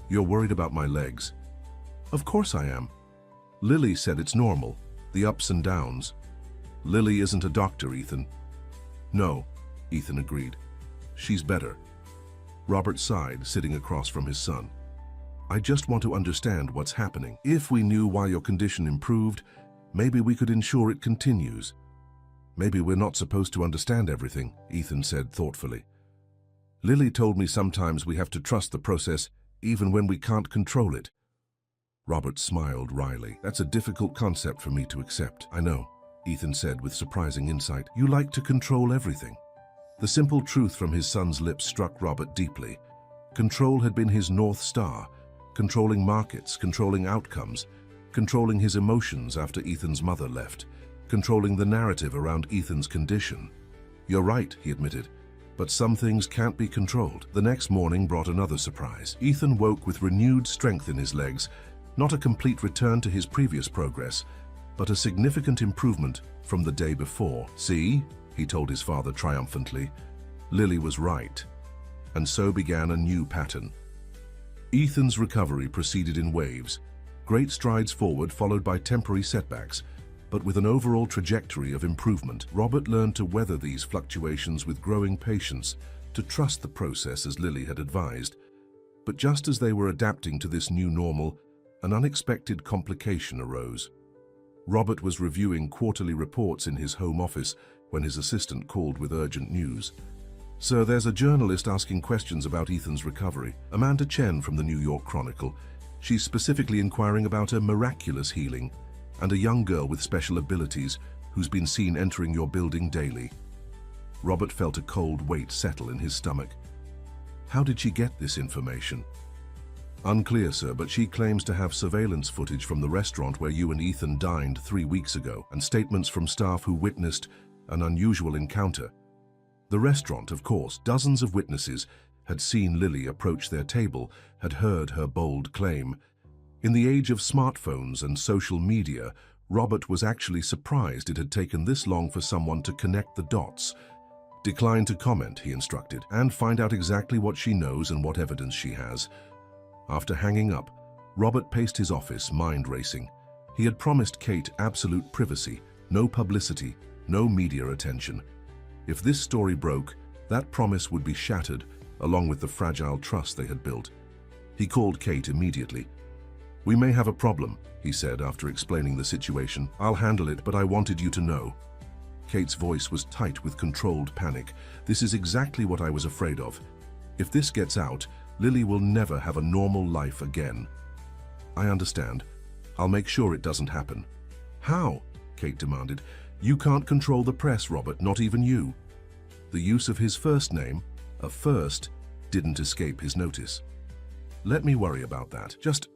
"You're worried about my legs?" "Of course I am." "Lily said it's normal, the ups and downs." "Lily isn't a doctor, Ethan." "No," Ethan agreed. "She's better." Robert sighed, sitting across from his son. "I just want to understand what's happening. If we knew why your condition improved, maybe we could ensure it continues." "Maybe we're not supposed to understand everything," Ethan said thoughtfully. "Lily told me sometimes we have to trust the process even when we can't control it." Robert smiled wryly. "That's a difficult concept for me to accept." "I know," Ethan said with surprising insight. "You like to control everything." The simple truth from his son's lips struck Robert deeply. Control had been his North Star, controlling markets, controlling outcomes, controlling his emotions after Ethan's mother left, controlling the narrative around Ethan's condition. "You're right," he admitted, "but some things can't be controlled." The next morning brought another surprise. Ethan woke with renewed strength in his legs, not a complete return to his previous progress, but a significant improvement from the day before. "See," he told his father triumphantly, "Lily was right." And so began a new pattern. Ethan's recovery proceeded in waves, great strides forward followed by temporary setbacks, but with an overall trajectory of improvement. Robert learned to weather these fluctuations with growing patience, to trust the process as Lily had advised. But just as they were adapting to this new normal, an unexpected complication arose. Robert was reviewing quarterly reports in his home office when his assistant called with urgent news. "Sir, there's a journalist asking questions about Ethan's recovery. Amanda Chen from the New York Chronicle. She's specifically inquiring about a miraculous healing and a young girl with special abilities who's been seen entering your building daily." Robert felt a cold weight settle in his stomach. "How did she get this information?" "Unclear, sir, but she claims to have surveillance footage from the restaurant where you and Ethan dined 3 weeks ago, and statements from staff who witnessed an unusual encounter. The restaurant, of course, dozens of witnesses had seen Lily approach their table, had heard her bold claim. In the age of smartphones and social media, Robert was actually surprised it had taken this long for someone to connect the dots. "Decline to comment," he instructed, "and find out exactly what she knows and what evidence she has." After hanging up, Robert paced his office, mind racing. He had promised Kate absolute privacy, no publicity, no media attention. If this story broke, that promise would be shattered, along with the fragile trust they had built. He called Kate immediately. "We may have a problem," he said after explaining the situation. "I'll handle it, but I wanted you to know." Kate's voice was tight with controlled panic. "This is exactly what I was afraid of. If this gets out, Lily will never have a normal life again." "I understand. I'll make sure it doesn't happen." "How?" Kate demanded. "You can't control the press, Robert, not even you." The use of his first name, a first, didn't escape his notice. "Let me worry about that. Just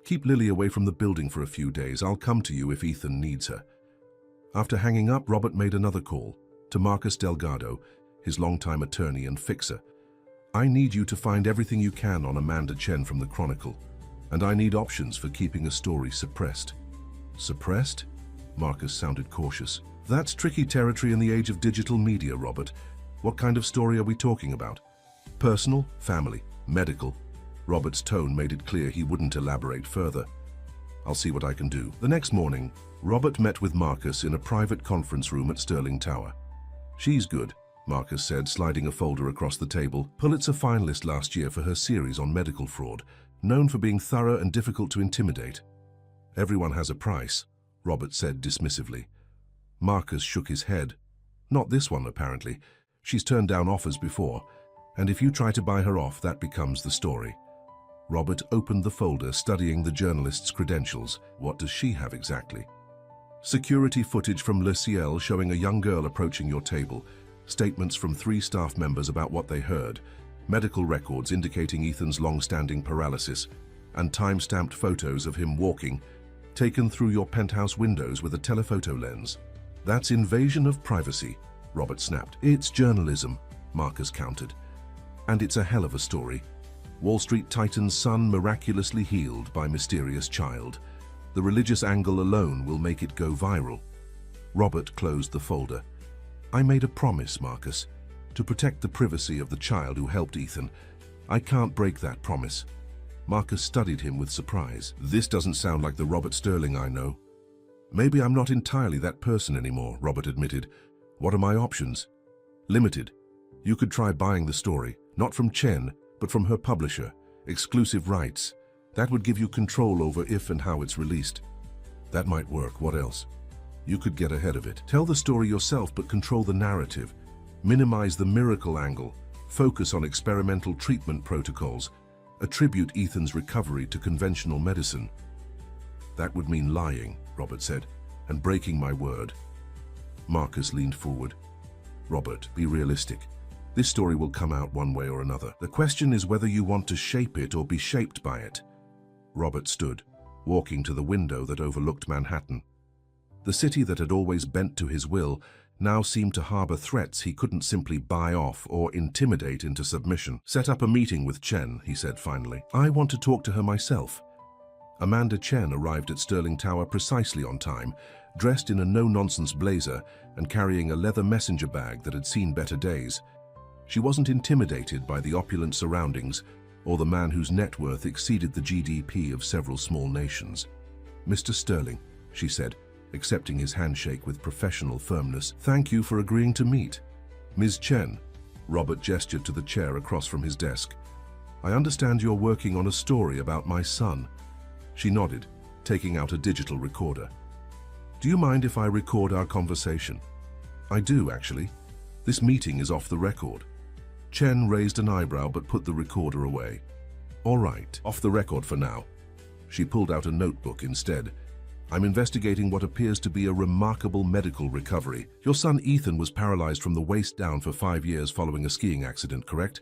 keep Lily away from the building for a few days. I'll come to you if Ethan needs her." After hanging up, Robert made another call to Marcus Delgado, his longtime attorney and fixer. I need you to find everything you can on Amanda Chen from the Chronicle, and I need options for keeping a story suppressed. Suppressed? Marcus sounded cautious. That's tricky territory in the age of digital media, Robert. What kind of story are we talking about? Personal, family, medical? Robert's tone made it clear he wouldn't elaborate further. I'll see what I can do. The next morning, Robert met with Marcus in a private conference room at Sterling Tower. She's good, Marcus said, sliding a folder across the table. Pulitzer finalist last year for her series on medical fraud, known for being thorough and difficult to intimidate. Everyone has a price, Robert said dismissively. Marcus shook his head. Not this one, apparently. She's turned down offers before, and if you try to buy her off, that becomes the story. Robert opened the folder, studying the journalist's credentials. What does she have exactly? Security footage from Le Ciel showing a young girl approaching your table, statements from 3 staff members about what they heard, medical records indicating Ethan's long-standing paralysis, and time-stamped photos of him walking, taken through your penthouse windows with a telephoto lens. That's invasion of privacy, Robert snapped. It's journalism, Marcus countered. And it's a hell of a story. Wall Street titan's son miraculously healed by mysterious child. The religious angle alone will make it go viral. Robert closed the folder. I made a promise, Marcus, to protect the privacy of the child who helped Ethan. I can't break that promise. Marcus studied him with surprise. This doesn't sound like the Robert Sterling I know. Maybe I'm not entirely that person anymore, Robert admitted. What are my options? Limited. You could try buying the story, not from Chen, but from her publisher. Exclusive rights. That would give you control over if and how it's released. That might work. What else? You could get ahead of it. Tell the story yourself, but control the narrative. Minimize the miracle angle. Focus on experimental treatment protocols. Attribute Ethan's recovery to conventional medicine. That would mean lying, Robert said, and breaking my word. Marcus leaned forward. Robert, be realistic. This story will come out one way or another. The question is whether you want to shape it or be shaped by it. Robert stood, walking to the window that overlooked Manhattan. The city that had always bent to his will now seemed to harbor threats he couldn't simply buy off or intimidate into submission. Set up a meeting with Chen, he said finally. I want to talk to her myself. Amanda Chen arrived at Sterling Tower precisely on time, dressed in a no-nonsense blazer and carrying a leather messenger bag that had seen better days. She wasn't intimidated by the opulent surroundings or the man whose net worth exceeded the GDP of several small nations. Mr. Sterling, she said, accepting his handshake with professional firmness, thank you for agreeing to meet. Ms. Chen, Robert gestured to the chair across from his desk. I understand you're working on a story about my son. She nodded, taking out a digital recorder. Do you mind if I record our conversation? I do, actually. This meeting is off the record. Chen raised an eyebrow but put the recorder away. All right, off the record for now. She pulled out a notebook instead. I'm investigating what appears to be a remarkable medical recovery. Your son Ethan was paralyzed from the waist down for 5 years following a skiing accident, correct?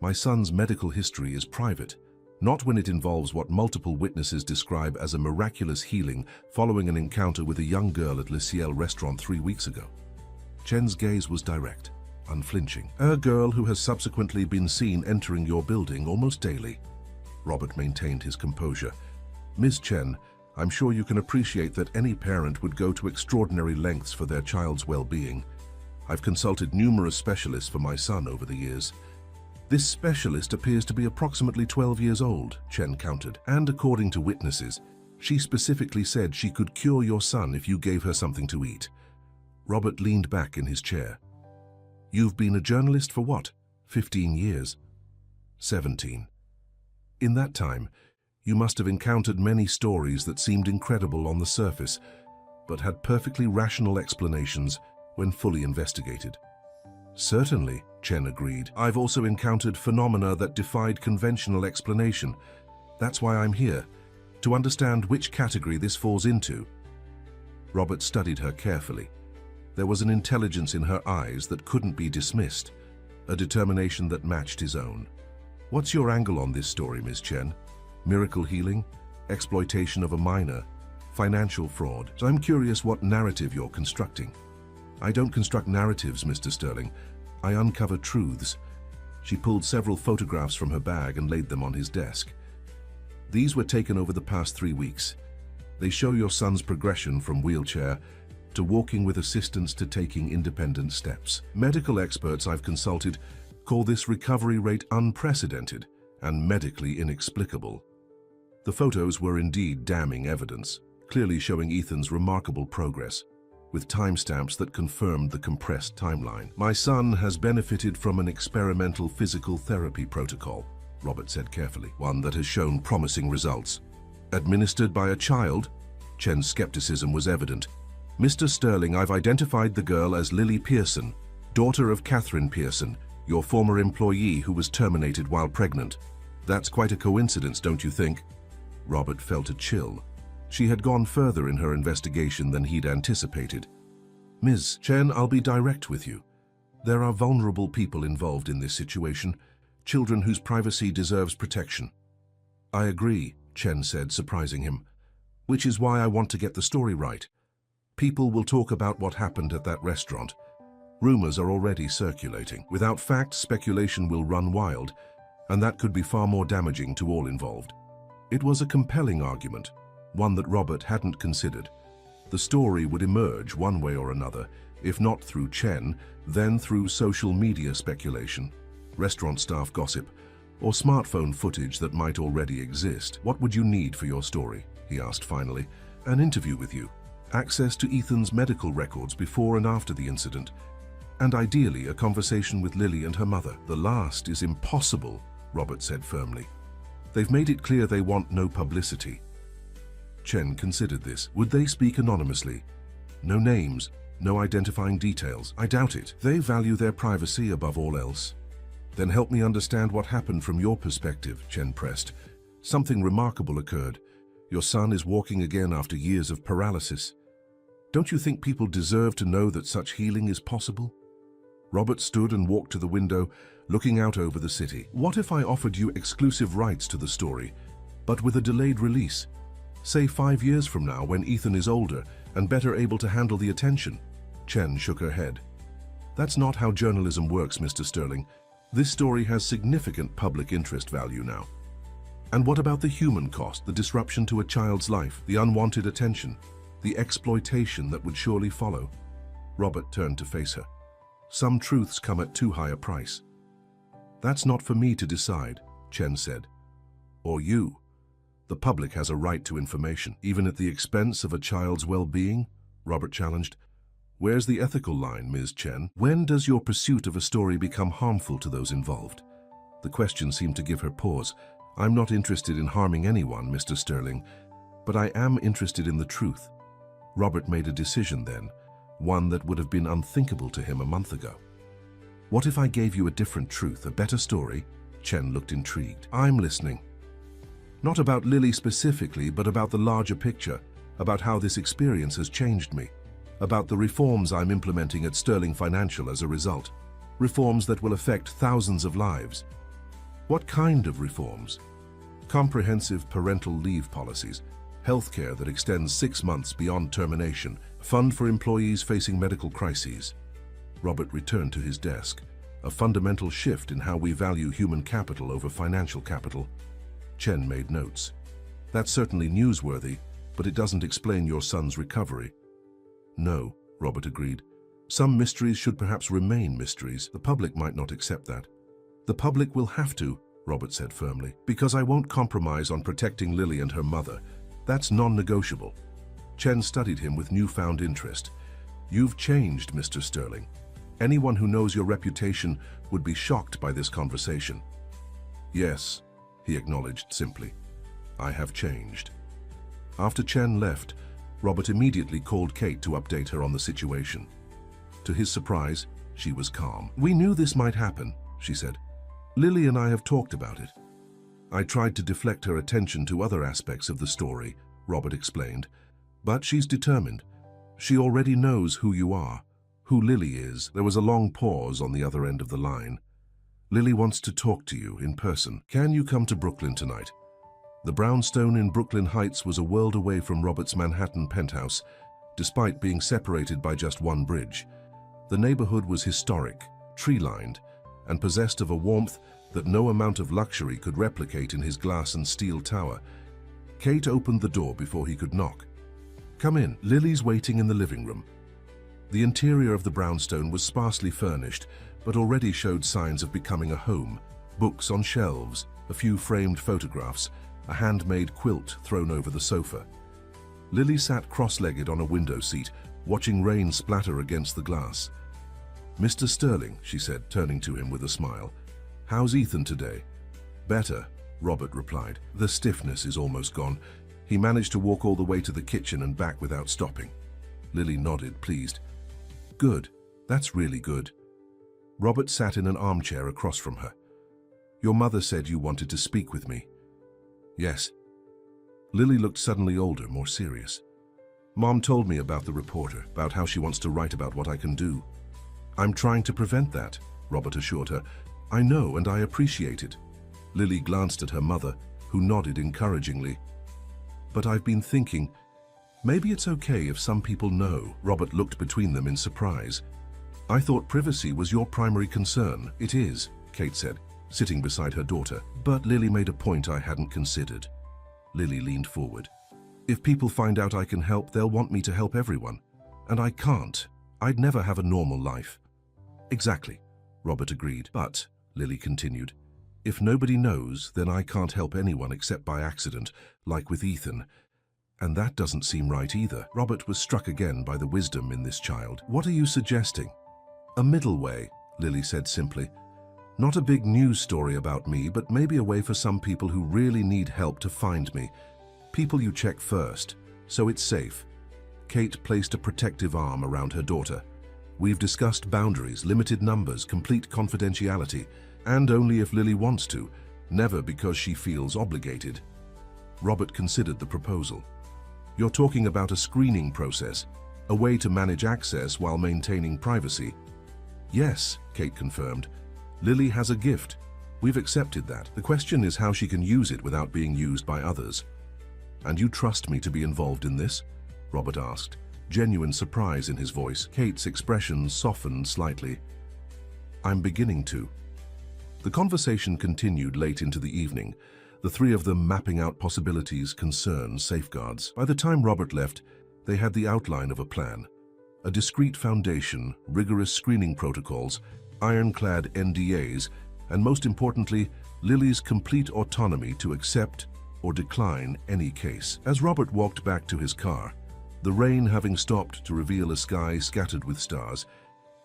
My son's medical history is private, not when it involves what multiple witnesses describe as a miraculous healing following an encounter with a young girl at Le Ciel restaurant 3 weeks ago. Chen's gaze was direct, unflinching. A girl who has subsequently been seen entering your building almost daily. Robert maintained his composure. Ms. Chen, I'm sure you can appreciate that any parent would go to extraordinary lengths for their child's well-being. I've consulted numerous specialists for my son over the years. This specialist appears to be approximately 12 years old, Chen countered, and according to witnesses, she specifically said she could cure your son if you gave her something to eat. Robert leaned back in his chair. You've been a journalist for what? 15 years? 17. In that time, you must have encountered many stories that seemed incredible on the surface, but had perfectly rational explanations when fully investigated. Certainly, Chen agreed. I've also encountered phenomena that defied conventional explanation. That's why I'm here, to understand which category this falls into. Robert studied her carefully. There was an intelligence in her eyes that couldn't be dismissed, a determination that matched his own. What's your angle on this story, Ms. Chen? Miracle healing? Exploitation of a minor? Financial fraud? So I'm curious what narrative you're constructing. I don't construct narratives, Mr. Sterling. I uncover truths. She pulled several photographs from her bag and laid them on his desk. These were taken over the past 3 weeks. They show your son's progression from wheelchair to walking with assistance to taking independent steps. Medical experts I've consulted call this recovery rate unprecedented and medically inexplicable. The photos were indeed damning evidence, clearly showing Ethan's remarkable progress, with timestamps that confirmed the compressed timeline. My son has benefited from an experimental physical therapy protocol, Robert said carefully, one that has shown promising results. Administered by a child? Chen's skepticism was evident. Mr. Sterling, I've identified the girl as Lily Pearson, daughter of Catherine Pearson, your former employee who was terminated while pregnant. That's quite a coincidence, don't you think? Robert felt a chill. She had gone further in her investigation than he'd anticipated. Ms. Chen, I'll be direct with you. There are vulnerable people involved in this situation, children whose privacy deserves protection. I agree, Chen said, surprising him. Which is why I want to get the story right. People will talk about what happened at that restaurant. Rumors are already circulating. Without facts, speculation will run wild, and that could be far more damaging to all involved. It was a compelling argument, one that Robert hadn't considered. The story would emerge one way or another, if not through Chen, then through social media speculation, restaurant staff gossip, or smartphone footage that might already exist. What would you need for your story? He asked finally. An interview with you, access to Ethan's medical records before and after the incident, and ideally a conversation with Lily and her mother. The last is impossible, Robert said firmly. They've made it clear they want no publicity. Chen considered this. Would they speak anonymously? No names, no identifying details. I doubt it. They value their privacy above all else. Then help me understand what happened from your perspective, Chen pressed. Something remarkable occurred. Your son is walking again after years of paralysis. Don't you think people deserve to know that such healing is possible? Robert stood and walked to the window, looking out over the city. What if I offered you exclusive rights to the story, but with a delayed release? Say 5 years from now, when Ethan is older and better able to handle the attention. Chen shook her head. That's not how journalism works, Mr. Sterling. This story has significant public interest value now. And what about the human cost, the disruption to a child's life, the unwanted attention, the exploitation that would surely follow? Robert turned to face her. Some truths come at too high a price. That's not for me to decide, Chen said. Or you. The public has a right to information, even at the expense of a child's well-being, Robert challenged. Where's the ethical line, Ms. Chen? When does your pursuit of a story become harmful to those involved? The question seemed to give her pause. I'm not interested in harming anyone, Mr. Sterling, but I am interested in the truth. Robert made a decision then, one that would have been unthinkable to him a month ago. What if I gave you a different truth, a better story? Chen looked intrigued. I'm listening. Not about Lily specifically, but about the larger picture, about how this experience has changed me, about the reforms I'm implementing at Sterling Financial as a result, reforms that will affect thousands of lives. What kind of reforms? Comprehensive parental leave policies, healthcare that extends 6 months beyond termination, fund for employees facing medical crises. Robert returned to his desk, a fundamental shift in how we value human capital over financial capital. Chen made notes. That's certainly newsworthy, but it doesn't explain your son's recovery. No, Robert agreed. Some mysteries should perhaps remain mysteries. The public might not accept that. The public will have to, Robert said firmly, because I won't compromise on protecting Lily and her mother. That's non-negotiable. Chen studied him with newfound interest. You've changed, Mr. Sterling. Anyone who knows your reputation would be shocked by this conversation. Yes, he acknowledged simply. I have changed. After Chen left, Robert immediately called Kate to update her on the situation. To his surprise, she was calm. We knew this might happen, she said. Lily and I have talked about it. I tried to deflect her attention to other aspects of the story, Robert explained, but she's determined. She already knows who you are, who Lily is. There was a long pause on the other end of the line. Lily wants to talk to you in person. Can you come to Brooklyn tonight? The brownstone in Brooklyn Heights was a world away from Robert's Manhattan penthouse, despite being separated by just one bridge. The neighborhood was historic, tree-lined, and possessed of a warmth that no amount of luxury could replicate in his glass and steel tower. Kate opened the door before he could knock. "Come in, Lily's waiting in the living room." The interior of the brownstone was sparsely furnished, but already showed signs of becoming a home. Books on shelves, a few framed photographs, a handmade quilt thrown over the sofa. Lily sat cross-legged on a window seat, watching rain splatter against the glass. "Mr. Sterling," she said, turning to him with a smile. "How's Ethan today?" "Better," Robert replied. "The stiffness is almost gone. He managed to walk all the way to the kitchen and back without stopping." Lily nodded, pleased. "Good. That's really good." Robert sat in an armchair across from her. "Your mother said you wanted to speak with me." "Yes." Lily looked suddenly older, more serious. "Mom told me about the reporter, about how she wants to write about what I can do." "I'm trying to prevent that," Robert assured her. "I know, and I appreciate it." Lily glanced at her mother, who nodded encouragingly. "But I've been thinking, maybe it's okay if some people know." Robert looked between them in surprise. "I thought privacy was your primary concern." "It is," Kate said, sitting beside her daughter. "But Lily made a point I hadn't considered." Lily leaned forward. "If people find out I can help, they'll want me to help everyone. And I can't. I'd never have a normal life." "Exactly," Robert agreed. "But," Lily continued, "if nobody knows, then I can't help anyone except by accident, like with Ethan. And that doesn't seem right either." Robert was struck again by the wisdom in this child. "What are you suggesting?" "A middle way," Lily said simply. "Not a big news story about me, but maybe a way for some people who really need help to find me. People you check first, so it's safe." Kate placed a protective arm around her daughter. "We've discussed boundaries, limited numbers, complete confidentiality, and only if Lily wants to, never because she feels obligated." Robert considered the proposal. "You're talking about a screening process, a way to manage access while maintaining privacy." "Yes," Kate confirmed. "Lily has a gift. We've accepted that. The question is how she can use it without being used by others." "And you trust me to be involved in this?" Robert asked, genuine surprise in his voice. Kate's expression softened slightly. "I'm beginning to." The conversation continued late into the evening, the three of them mapping out possibilities, concerns, safeguards. By the time Robert left, they had the outline of a plan. A discreet foundation, rigorous screening protocols, ironclad NDAs, and most importantly, Lily's complete autonomy to accept or decline any case. As Robert walked back to his car, the rain having stopped to reveal a sky scattered with stars,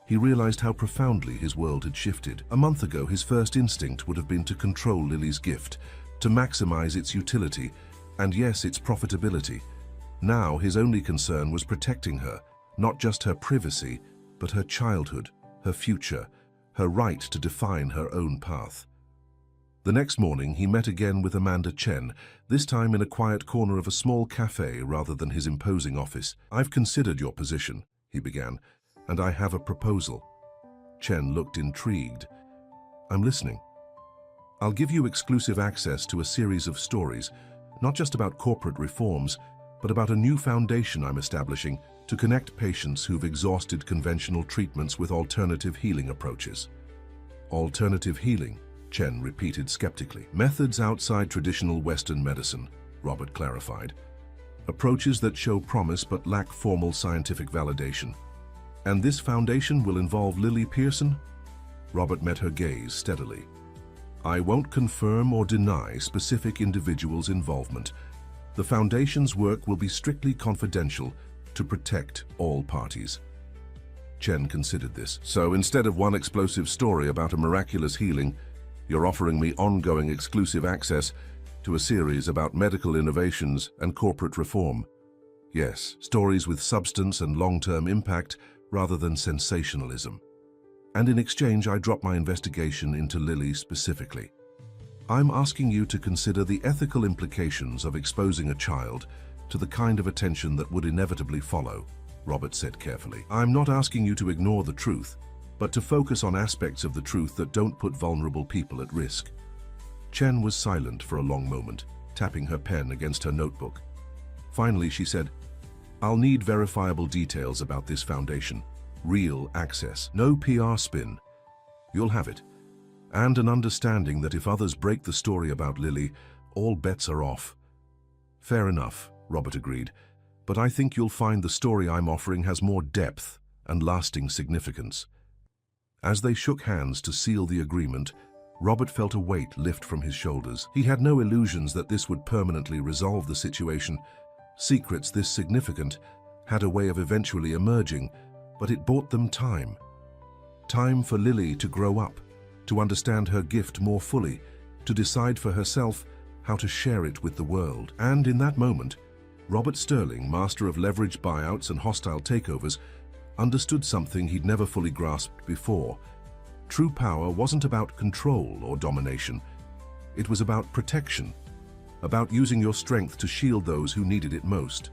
he realized how profoundly his world had shifted. A month ago, his first instinct would have been to control Lily's gift, to maximize its utility, and yes, its profitability. Now, his only concern was protecting her, not just her privacy, but her childhood, her future, her right to define her own path. The next morning, he met again with Amanda Chen, this time in a quiet corner of a small cafe rather than his imposing office. "I've considered your position," he began, "and I have a proposal." Chen looked intrigued. "I'm listening." "I'll give you exclusive access to a series of stories, not just about corporate reforms, but about a new foundation I'm establishing to connect patients who've exhausted conventional treatments with alternative healing approaches." "Alternative healing?" Chen repeated skeptically. "Methods outside traditional Western medicine," Robert clarified. "Approaches that show promise but lack formal scientific validation. And this foundation will involve Lily Pearson?" Robert met her gaze steadily. "I won't confirm or deny specific individuals' involvement. The foundation's work will be strictly confidential to protect all parties." Chen considered this. "So instead of one explosive story about a miraculous healing, you're offering me ongoing exclusive access to a series about medical innovations and corporate reform." "Yes, stories with substance and long-term impact rather than sensationalism. And in exchange, I drop my investigation into Lily specifically. I'm asking you to consider the ethical implications of exposing a child to the kind of attention that would inevitably follow," Robert said carefully. "I'm not asking you to ignore the truth, but to focus on aspects of the truth that don't put vulnerable people at risk." Chen was silent for a long moment, tapping her pen against her notebook. Finally, she said, "I'll need verifiable details about this foundation. Real access. No PR spin. You'll have it. and an understanding that if others break the story about Lily, all bets are off. Fair enough, Robert agreed, but I think you'll find the story I'm offering has more depth and lasting significance. As they shook hands to seal the agreement, Robert felt a weight lift from his shoulders. He had no illusions that this would permanently resolve the situation. Secrets this significant had a way of eventually emerging, but it bought them time. Time for Lily to grow up, to understand her gift more fully, to decide for herself how to share it with the world. And in that moment, Robert Sterling, master of leveraged buyouts and hostile takeovers, understood something he'd never fully grasped before. True power wasn't about control or domination. It was about protection, about using your strength to shield those who needed it most.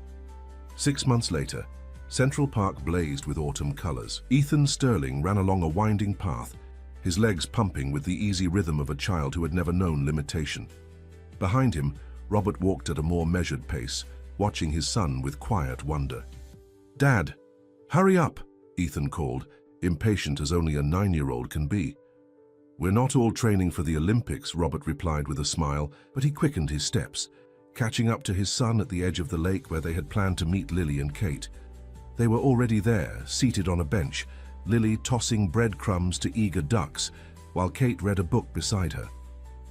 6 months later, Central Park blazed with autumn colors. Ethan Sterling ran along a winding path, his legs pumping with the easy rhythm of a child who had never known limitation. Behind him, Robert walked at a more measured pace, watching his son with quiet wonder. "Dad, hurry up," Ethan called, impatient as only a 9-year-old can be. "We're not all training for the Olympics," Robert replied with a smile, but he quickened his steps, catching up to his son at the edge of the lake where they had planned to meet Lily and Kate. They were already there, seated on a bench, Lily tossing breadcrumbs to eager ducks, while Kate read a book beside her.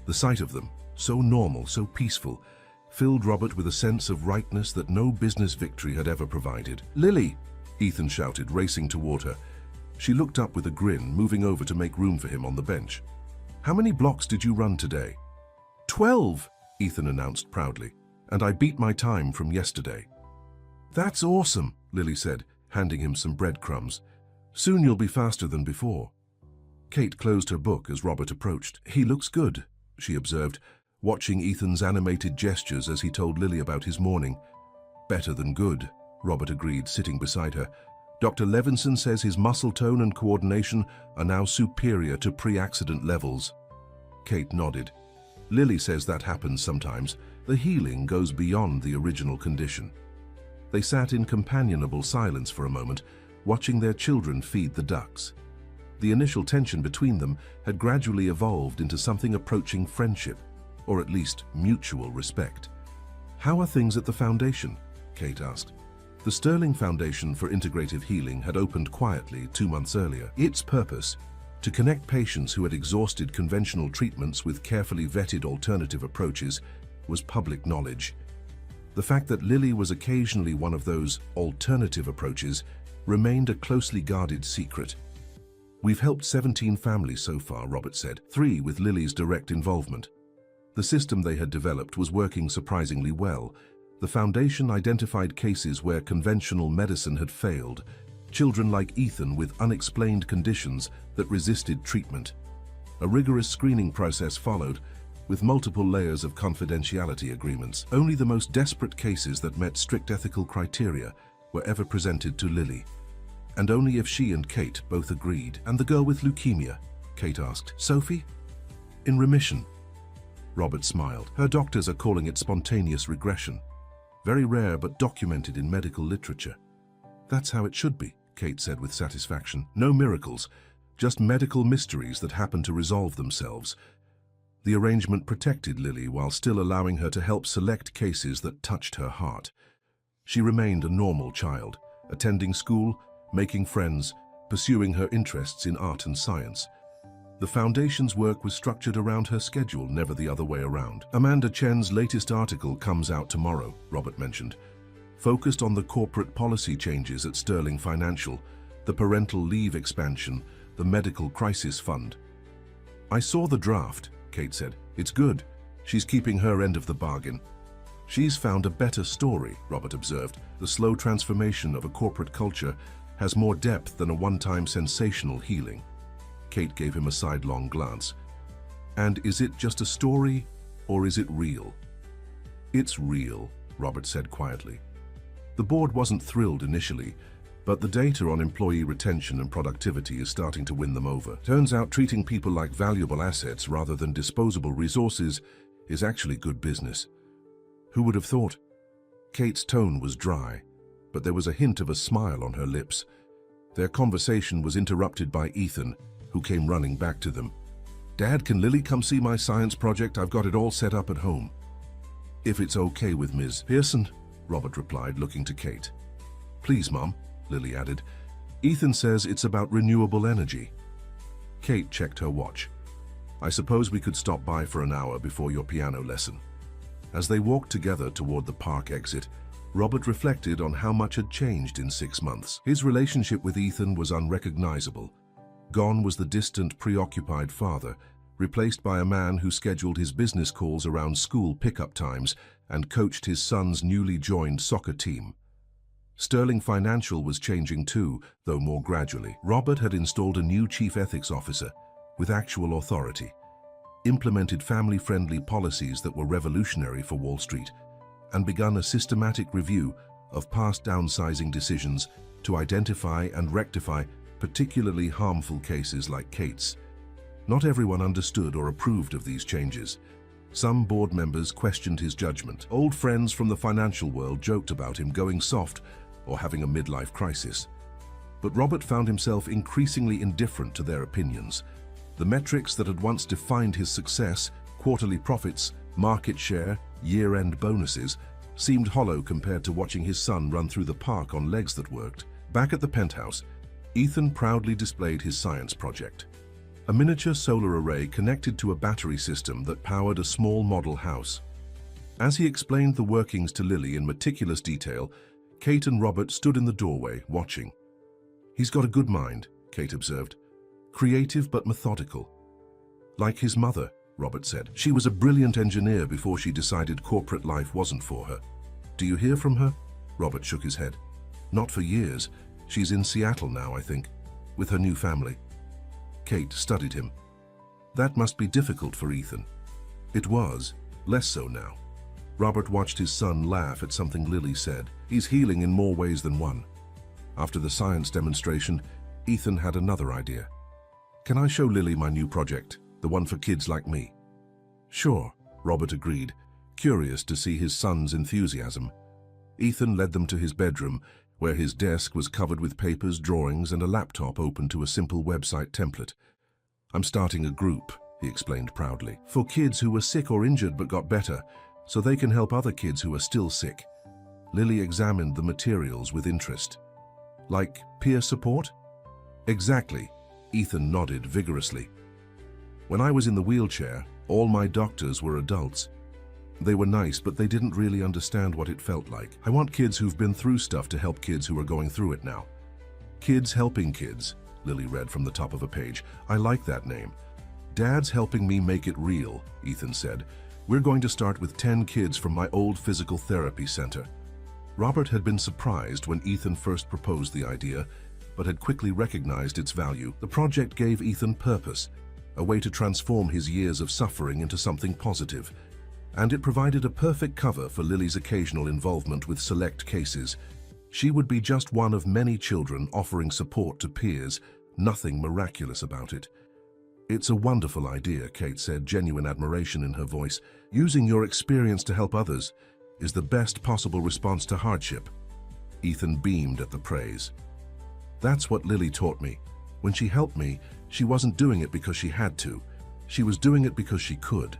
The sight of them, so normal, so peaceful, filled Robert with a sense of rightness that no business victory had ever provided. "Lily!" Ethan shouted, racing toward her. She looked up with a grin, moving over to make room for him on the bench. "How many blocks did you run today?" 12, Ethan announced proudly, "and I beat my time from yesterday." "That's awesome," Lily said, handing him some breadcrumbs. "Soon you'll be faster than before." Kate closed her book as Robert approached. "He looks good," she observed, watching Ethan's animated gestures as he told Lily about his morning. "Better than good," Robert agreed, sitting beside her. "Dr. Levinson says his muscle tone and coordination are now superior to pre-accident levels." Kate nodded. "Lily says that happens sometimes. The healing goes beyond the original condition." They sat in companionable silence for a moment, watching their children feed the ducks. The initial tension between them had gradually evolved into something approaching friendship, or at least mutual respect. "How are things at the foundation?" Kate asked. The Sterling Foundation for Integrative Healing had opened quietly 2 months earlier. Its purpose, to connect patients who had exhausted conventional treatments with carefully vetted alternative approaches, was public knowledge. The fact that Lily was occasionally one of those alternative approaches remained a closely guarded secret. "We've helped 17 families so far," Robert said, 3 with Lily's direct involvement. The system they had developed was working surprisingly well. The foundation identified cases where conventional medicine had failed, children like Ethan with unexplained conditions that resisted treatment. A rigorous screening process followed, with multiple layers of confidentiality agreements. Only the most desperate cases that met strict ethical criteria were ever presented to Lily. And only if she and Kate both agreed. "And the girl with leukemia?" Kate asked. "Sophie?" "In remission." Robert smiled. "Her doctors are calling it spontaneous regression. Very rare but documented in medical literature." "That's how it should be," Kate said with satisfaction. "No miracles, just medical mysteries that happen to resolve themselves." The arrangement protected Lily while still allowing her to help select cases that touched her heart. She remained a normal child, attending school, making friends, pursuing her interests in art and science. The Foundation's work was structured around her schedule, never the other way around. Amanda Chen's latest article comes out tomorrow, Robert mentioned, focused on the corporate policy changes at Sterling Financial, the parental leave expansion, the medical crisis fund. "I saw the draft," Kate said. "It's good. She's keeping her end of the bargain." "She's found a better story," Robert observed. "The slow transformation of a corporate culture has more depth than a one-time sensational healing." Kate gave him a sidelong glance. "And is it just a story, or is it real?" "It's real," Robert said quietly. The board wasn't thrilled initially, but the data on employee retention and productivity is starting to win them over. Turns out treating people like valuable assets rather than disposable resources is actually good business. Who would have thought? Kate's tone was dry, but there was a hint of a smile on her lips. Their conversation was interrupted by Ethan, who came running back to them. "Dad, can Lily come see my science project? I've got it all set up at home." "If it's okay with Ms. Pearson," Robert replied, looking to Kate. "Please, Mum," Lily added. "Ethan says it's about renewable energy." Kate checked her watch. "I suppose we could stop by for an hour before your piano lesson." As they walked together toward the park exit, Robert reflected on how much had changed in 6 months. His relationship with Ethan was unrecognizable. Gone was the distant, preoccupied father, replaced by a man who scheduled his business calls around school pickup times and coached his son's newly joined soccer team. Sterling Financial was changing too, though more gradually. Robert had installed a new chief ethics officer with actual authority, implemented family-friendly policies that were revolutionary for Wall Street, and begun a systematic review of past downsizing decisions to identify and rectify particularly harmful cases like Kate's. Not everyone understood or approved of these changes. Some board members questioned his judgment. Old friends from the financial world joked about him going soft or having a midlife crisis. But Robert found himself increasingly indifferent to their opinions. The metrics that had once defined his success, quarterly profits, market share, year-end bonuses, seemed hollow compared to watching his son run through the park on legs that worked. Back at the penthouse, Ethan proudly displayed his science project. A miniature solar array connected to a battery system that powered a small model house. As he explained the workings to Lily in meticulous detail, Kate and Robert stood in the doorway, watching. "He's got a good mind," Kate observed. "Creative but methodical." "Like his mother," Robert said. "She was a brilliant engineer before she decided corporate life wasn't for her." "Do you hear from her?" Robert shook his head. "Not for years. She's in Seattle now, I think, with her new family." Kate studied him. "That must be difficult for Ethan." It was, less so now. Robert watched his son laugh at something Lily said. "He's healing in more ways than one." After the science demonstration, Ethan had another idea. "Can I show Lily my new project, the one for kids like me?" "Sure," Robert agreed, curious to see his son's enthusiasm. Ethan led them to his bedroom, where his desk was covered with papers, drawings, and a laptop open to a simple website template. "I'm starting a group," he explained proudly, "for kids who were sick or injured but got better, so they can help other kids who are still sick." Lily examined the materials with interest. "Like peer support?" "Exactly," Ethan nodded vigorously. "When I was in the wheelchair, all my doctors were adults. They were nice, but they didn't really understand what it felt like. I want kids who've been through stuff to help kids who are going through it now." "Kids helping kids," Lily read from the top of a page. "I like that name." "Dad's helping me make it real," Ethan said. "We're going to start with 10 kids from my old physical therapy center." Robert had been surprised when Ethan first proposed the idea, but had quickly recognized its value. The project gave Ethan purpose, a way to transform his years of suffering into something positive. And it provided a perfect cover for Lily's occasional involvement with select cases. She would be just one of many children offering support to peers, nothing miraculous about it. "It's a wonderful idea," Kate said, genuine admiration in her voice. "Using your experience to help others is the best possible response to hardship." Ethan beamed at the praise. "That's what Lily taught me. When she helped me, she wasn't doing it because she had to. She was doing it because she could."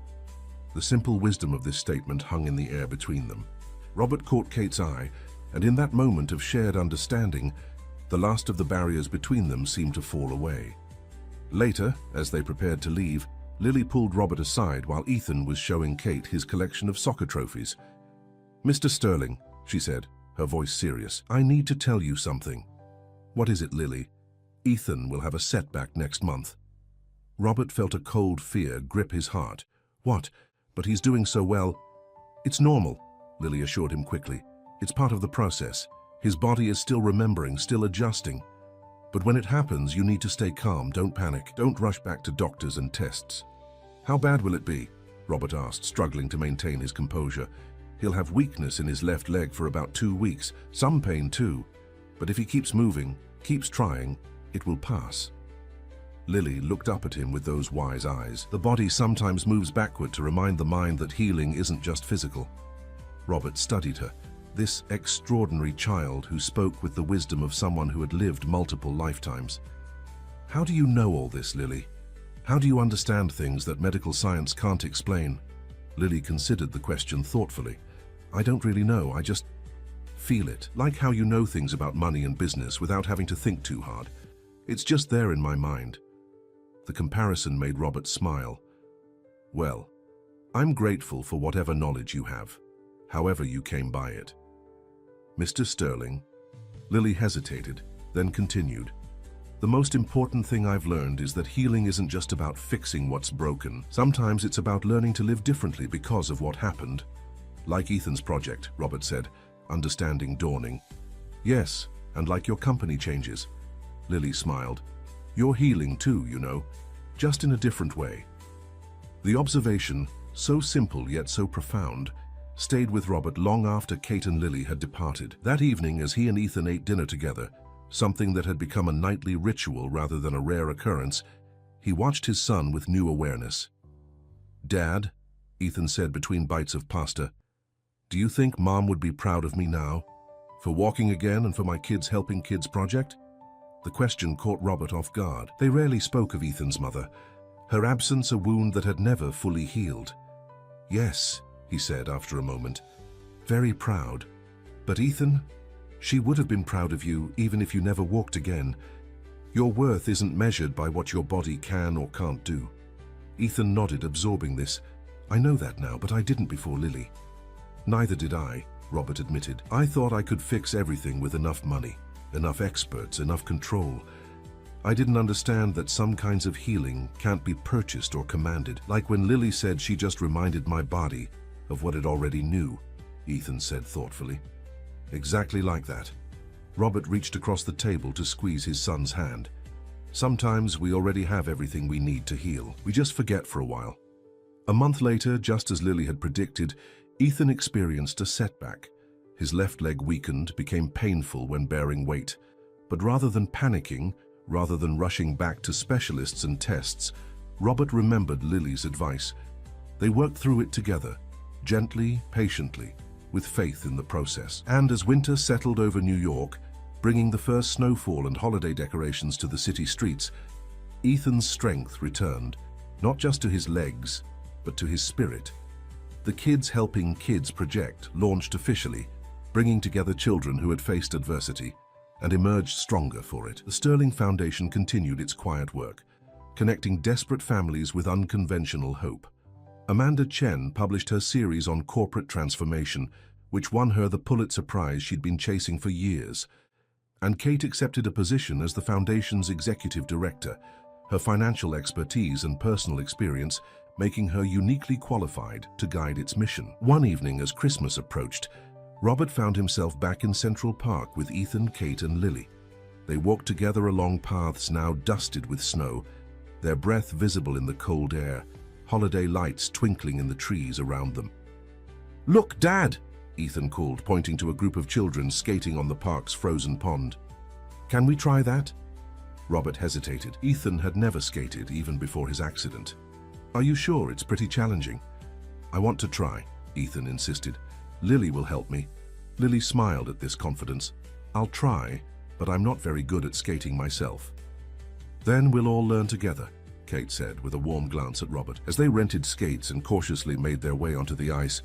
The simple wisdom of this statement hung in the air between them. Robert caught Kate's eye, and in that moment of shared understanding, the last of the barriers between them seemed to fall away. Later, as they prepared to leave, Lily pulled Robert aside while Ethan was showing Kate his collection of soccer trophies. "Mr. Sterling," she said, her voice serious, "I need to tell you something." "What is it, Lily?" "Ethan will have a setback next month." Robert felt a cold fear grip his heart. "What? But he's doing so well." "It's normal," Lily assured him quickly. "It's part of the process. His body is still remembering, still adjusting. But when it happens, you need to stay calm, don't panic, don't rush back to doctors and tests." "How bad will it be?" Robert asked, struggling to maintain his composure. "He'll have weakness in his left leg for about 2 weeks, some pain too. But if he keeps moving, keeps trying, it will pass." Lily looked up at him with those wise eyes. "The body sometimes moves backward to remind the mind that healing isn't just physical." Robert studied her, this extraordinary child who spoke with the wisdom of someone who had lived multiple lifetimes. "How do you know all this, Lily? How do you understand things that medical science can't explain? Lily considered the question thoughtfully. I don't really know, I just feel it. Like how you know things about money and business without having to think too hard. It's just there in my mind. The comparison made Robert smile. Well, I'm grateful for whatever knowledge you have, however you came by it. Mr. Sterling, Lily hesitated, then continued. The most important thing I've learned is that healing isn't just about fixing what's broken. Sometimes it's about learning to live differently because of what happened. Like Ethan's project, Robert said, understanding dawning. Yes, and like your company changes. Lily smiled. You're healing too, you know, just in a different way. The observation, so simple yet so profound, stayed with Robert long after Kate and Lily had departed. That evening, as he and Ethan ate dinner together, something that had become a nightly ritual rather than a rare occurrence, he watched his son with new awareness. Dad, Ethan said between bites of pasta, do you think Mom would be proud of me now? For walking again and for my Kids Helping Kids project? The question caught Robert off guard. They rarely spoke of Ethan's mother, her absence a wound that had never fully healed. Yes, he said after a moment, very proud. But Ethan, she would have been proud of you even if you never walked again. Your worth isn't measured by what your body can or can't do. Ethan nodded, absorbing this. I know that now, but I didn't before Lily. Neither did I, Robert admitted. I thought I could fix everything with enough money, enough experts, enough control. I didn't understand that some kinds of healing can't be purchased or commanded. Like when Lily said she just reminded my body of what it already knew, Ethan said thoughtfully. Exactly like that. Robert reached across the table to squeeze his son's hand. Sometimes we already have everything we need to heal. We just forget for a while. A month later, just as Lily had predicted, Ethan experienced a setback. His left leg weakened, became painful when bearing weight. But rather than panicking, rather than rushing back to specialists and tests, Robert remembered Lily's advice. They worked through it together, gently, patiently, with faith in the process. And as winter settled over New York, bringing the first snowfall and holiday decorations to the city streets, Ethan's strength returned, not just to his legs, but to his spirit. The Kids Helping Kids project launched officially, bringing together children who had faced adversity and emerged stronger for it. The Sterling Foundation continued its quiet work, connecting desperate families with unconventional hope. Amanda Chen published her series on corporate transformation, which won her the Pulitzer Prize she'd been chasing for years. And Kate accepted a position as the foundation's executive director, her financial expertise and personal experience making her uniquely qualified to guide its mission. One evening as Christmas approached, Robert found himself back in Central Park with Ethan, Kate, and Lily. They walked together along paths now dusted with snow, their breath visible in the cold air, holiday lights twinkling in the trees around them. Look, Dad! Ethan called, pointing to a group of children skating on the park's frozen pond. Can we try that? Robert hesitated. Ethan had never skated, even before his accident. Are you sure it's pretty challenging? I want to try, Ethan insisted. Lily will help me. Lily smiled at this confidence. I'll try, but I'm not very good at skating myself. Then we'll all learn together, Kate said with a warm glance at Robert. As they rented skates and cautiously made their way onto the ice,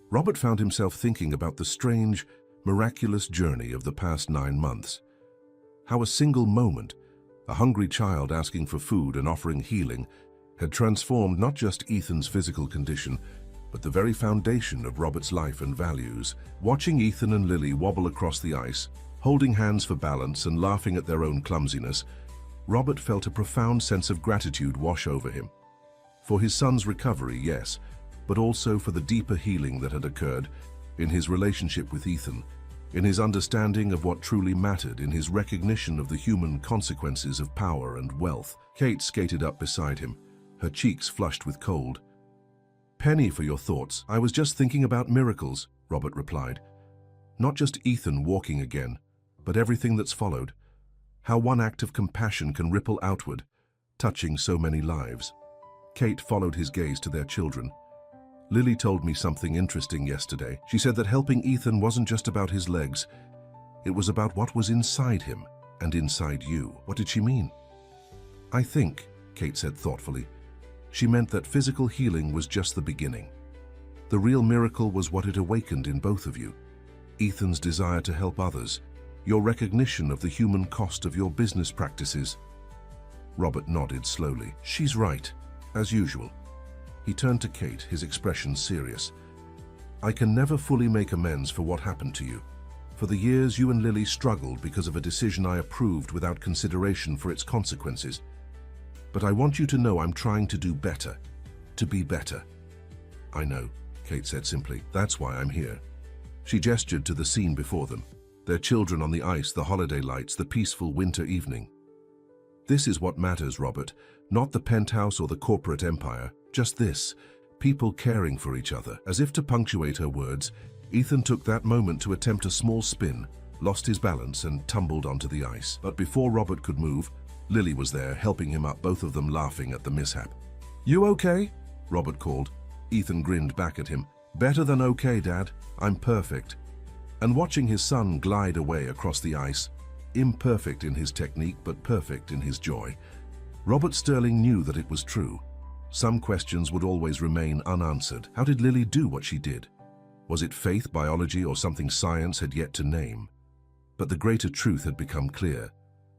Robert found himself thinking about the strange, miraculous journey of the past 9 months. How a single moment, a hungry child asking for food and offering healing, had transformed not just Ethan's physical condition, but the very foundation of Robert's life and values. Watching Ethan and Lily wobble across the ice, holding hands for balance and laughing at their own clumsiness, Robert felt a profound sense of gratitude wash over him. For his son's recovery, yes, but also for the deeper healing that had occurred in his relationship with Ethan, in his understanding of what truly mattered, in his recognition of the human consequences of power and wealth. Kate skated up beside him, her cheeks flushed with cold. Penny for your thoughts. I was just thinking about miracles, Robert replied. Not just Ethan walking again, but everything that's followed. How one act of compassion can ripple outward, touching so many lives. Kate followed his gaze to their children. Lily told me something interesting yesterday. She said that helping Ethan wasn't just about his legs. It was about what was inside him and inside you. What did she mean? I think, Kate said thoughtfully. She meant that physical healing was just the beginning. The real miracle was what it awakened in both of you. Ethan's desire to help others, your recognition of the human cost of your business practices. Robert nodded slowly. She's right, as usual. He turned to Kate, his expression serious. I can never fully make amends for what happened to you. For the years you and Lily struggled because of a decision I approved without consideration for its consequences. But I want you to know I'm trying to do better, to be better. I know, Kate said simply. That's why I'm here. She gestured to the scene before them. Their children on the ice, the holiday lights, the peaceful winter evening. This is what matters, Robert. Not the penthouse or the corporate empire. Just this. People caring for each other. As if to punctuate her words, Ethan took that moment to attempt a small spin, lost his balance and tumbled onto the ice. But before Robert could move, Lily was there, helping him up, both of them laughing at the mishap. You okay? Robert called. Ethan grinned back at him. Better than okay, Dad. I'm perfect. And watching his son glide away across the ice, imperfect in his technique but perfect in his joy, Robert Sterling knew that it was true. Some questions would always remain unanswered. How did Lily do what she did? Was it faith, biology, or something science had yet to name? But the greater truth had become clear.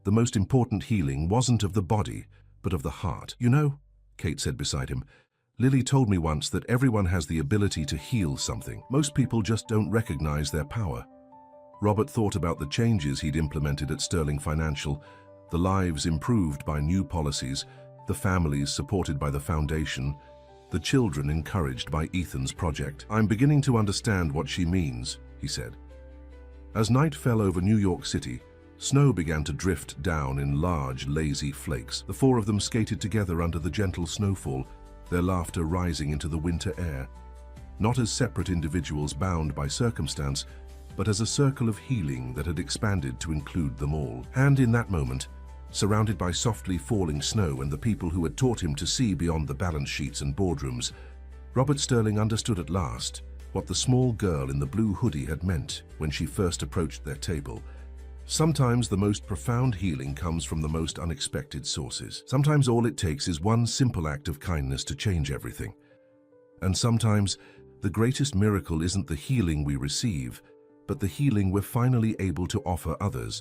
The most important healing wasn't of the body, but of the heart. You know, Kate said beside him, Lily told me once that everyone has the ability to heal something. Most people just don't recognize their power. Robert thought about the changes he'd implemented at Sterling Financial, the lives improved by new policies, the families supported by the foundation, the children encouraged by Ethan's project. I'm beginning to understand what she means, he said. As night fell over New York City, snow began to drift down in large, lazy flakes. The four of them skated together under the gentle snowfall, their laughter rising into the winter air. Not as separate individuals bound by circumstance, but as a circle of healing that had expanded to include them all. And in that moment, surrounded by softly falling snow and the people who had taught him to see beyond the balance sheets and boardrooms, Robert Sterling understood at last what the small girl in the blue hoodie had meant when she first approached their table. Sometimes the most profound healing comes from the most unexpected sources. Sometimes all it takes is one simple act of kindness to change everything. And sometimes the greatest miracle isn't the healing we receive, but the healing we're finally able to offer others.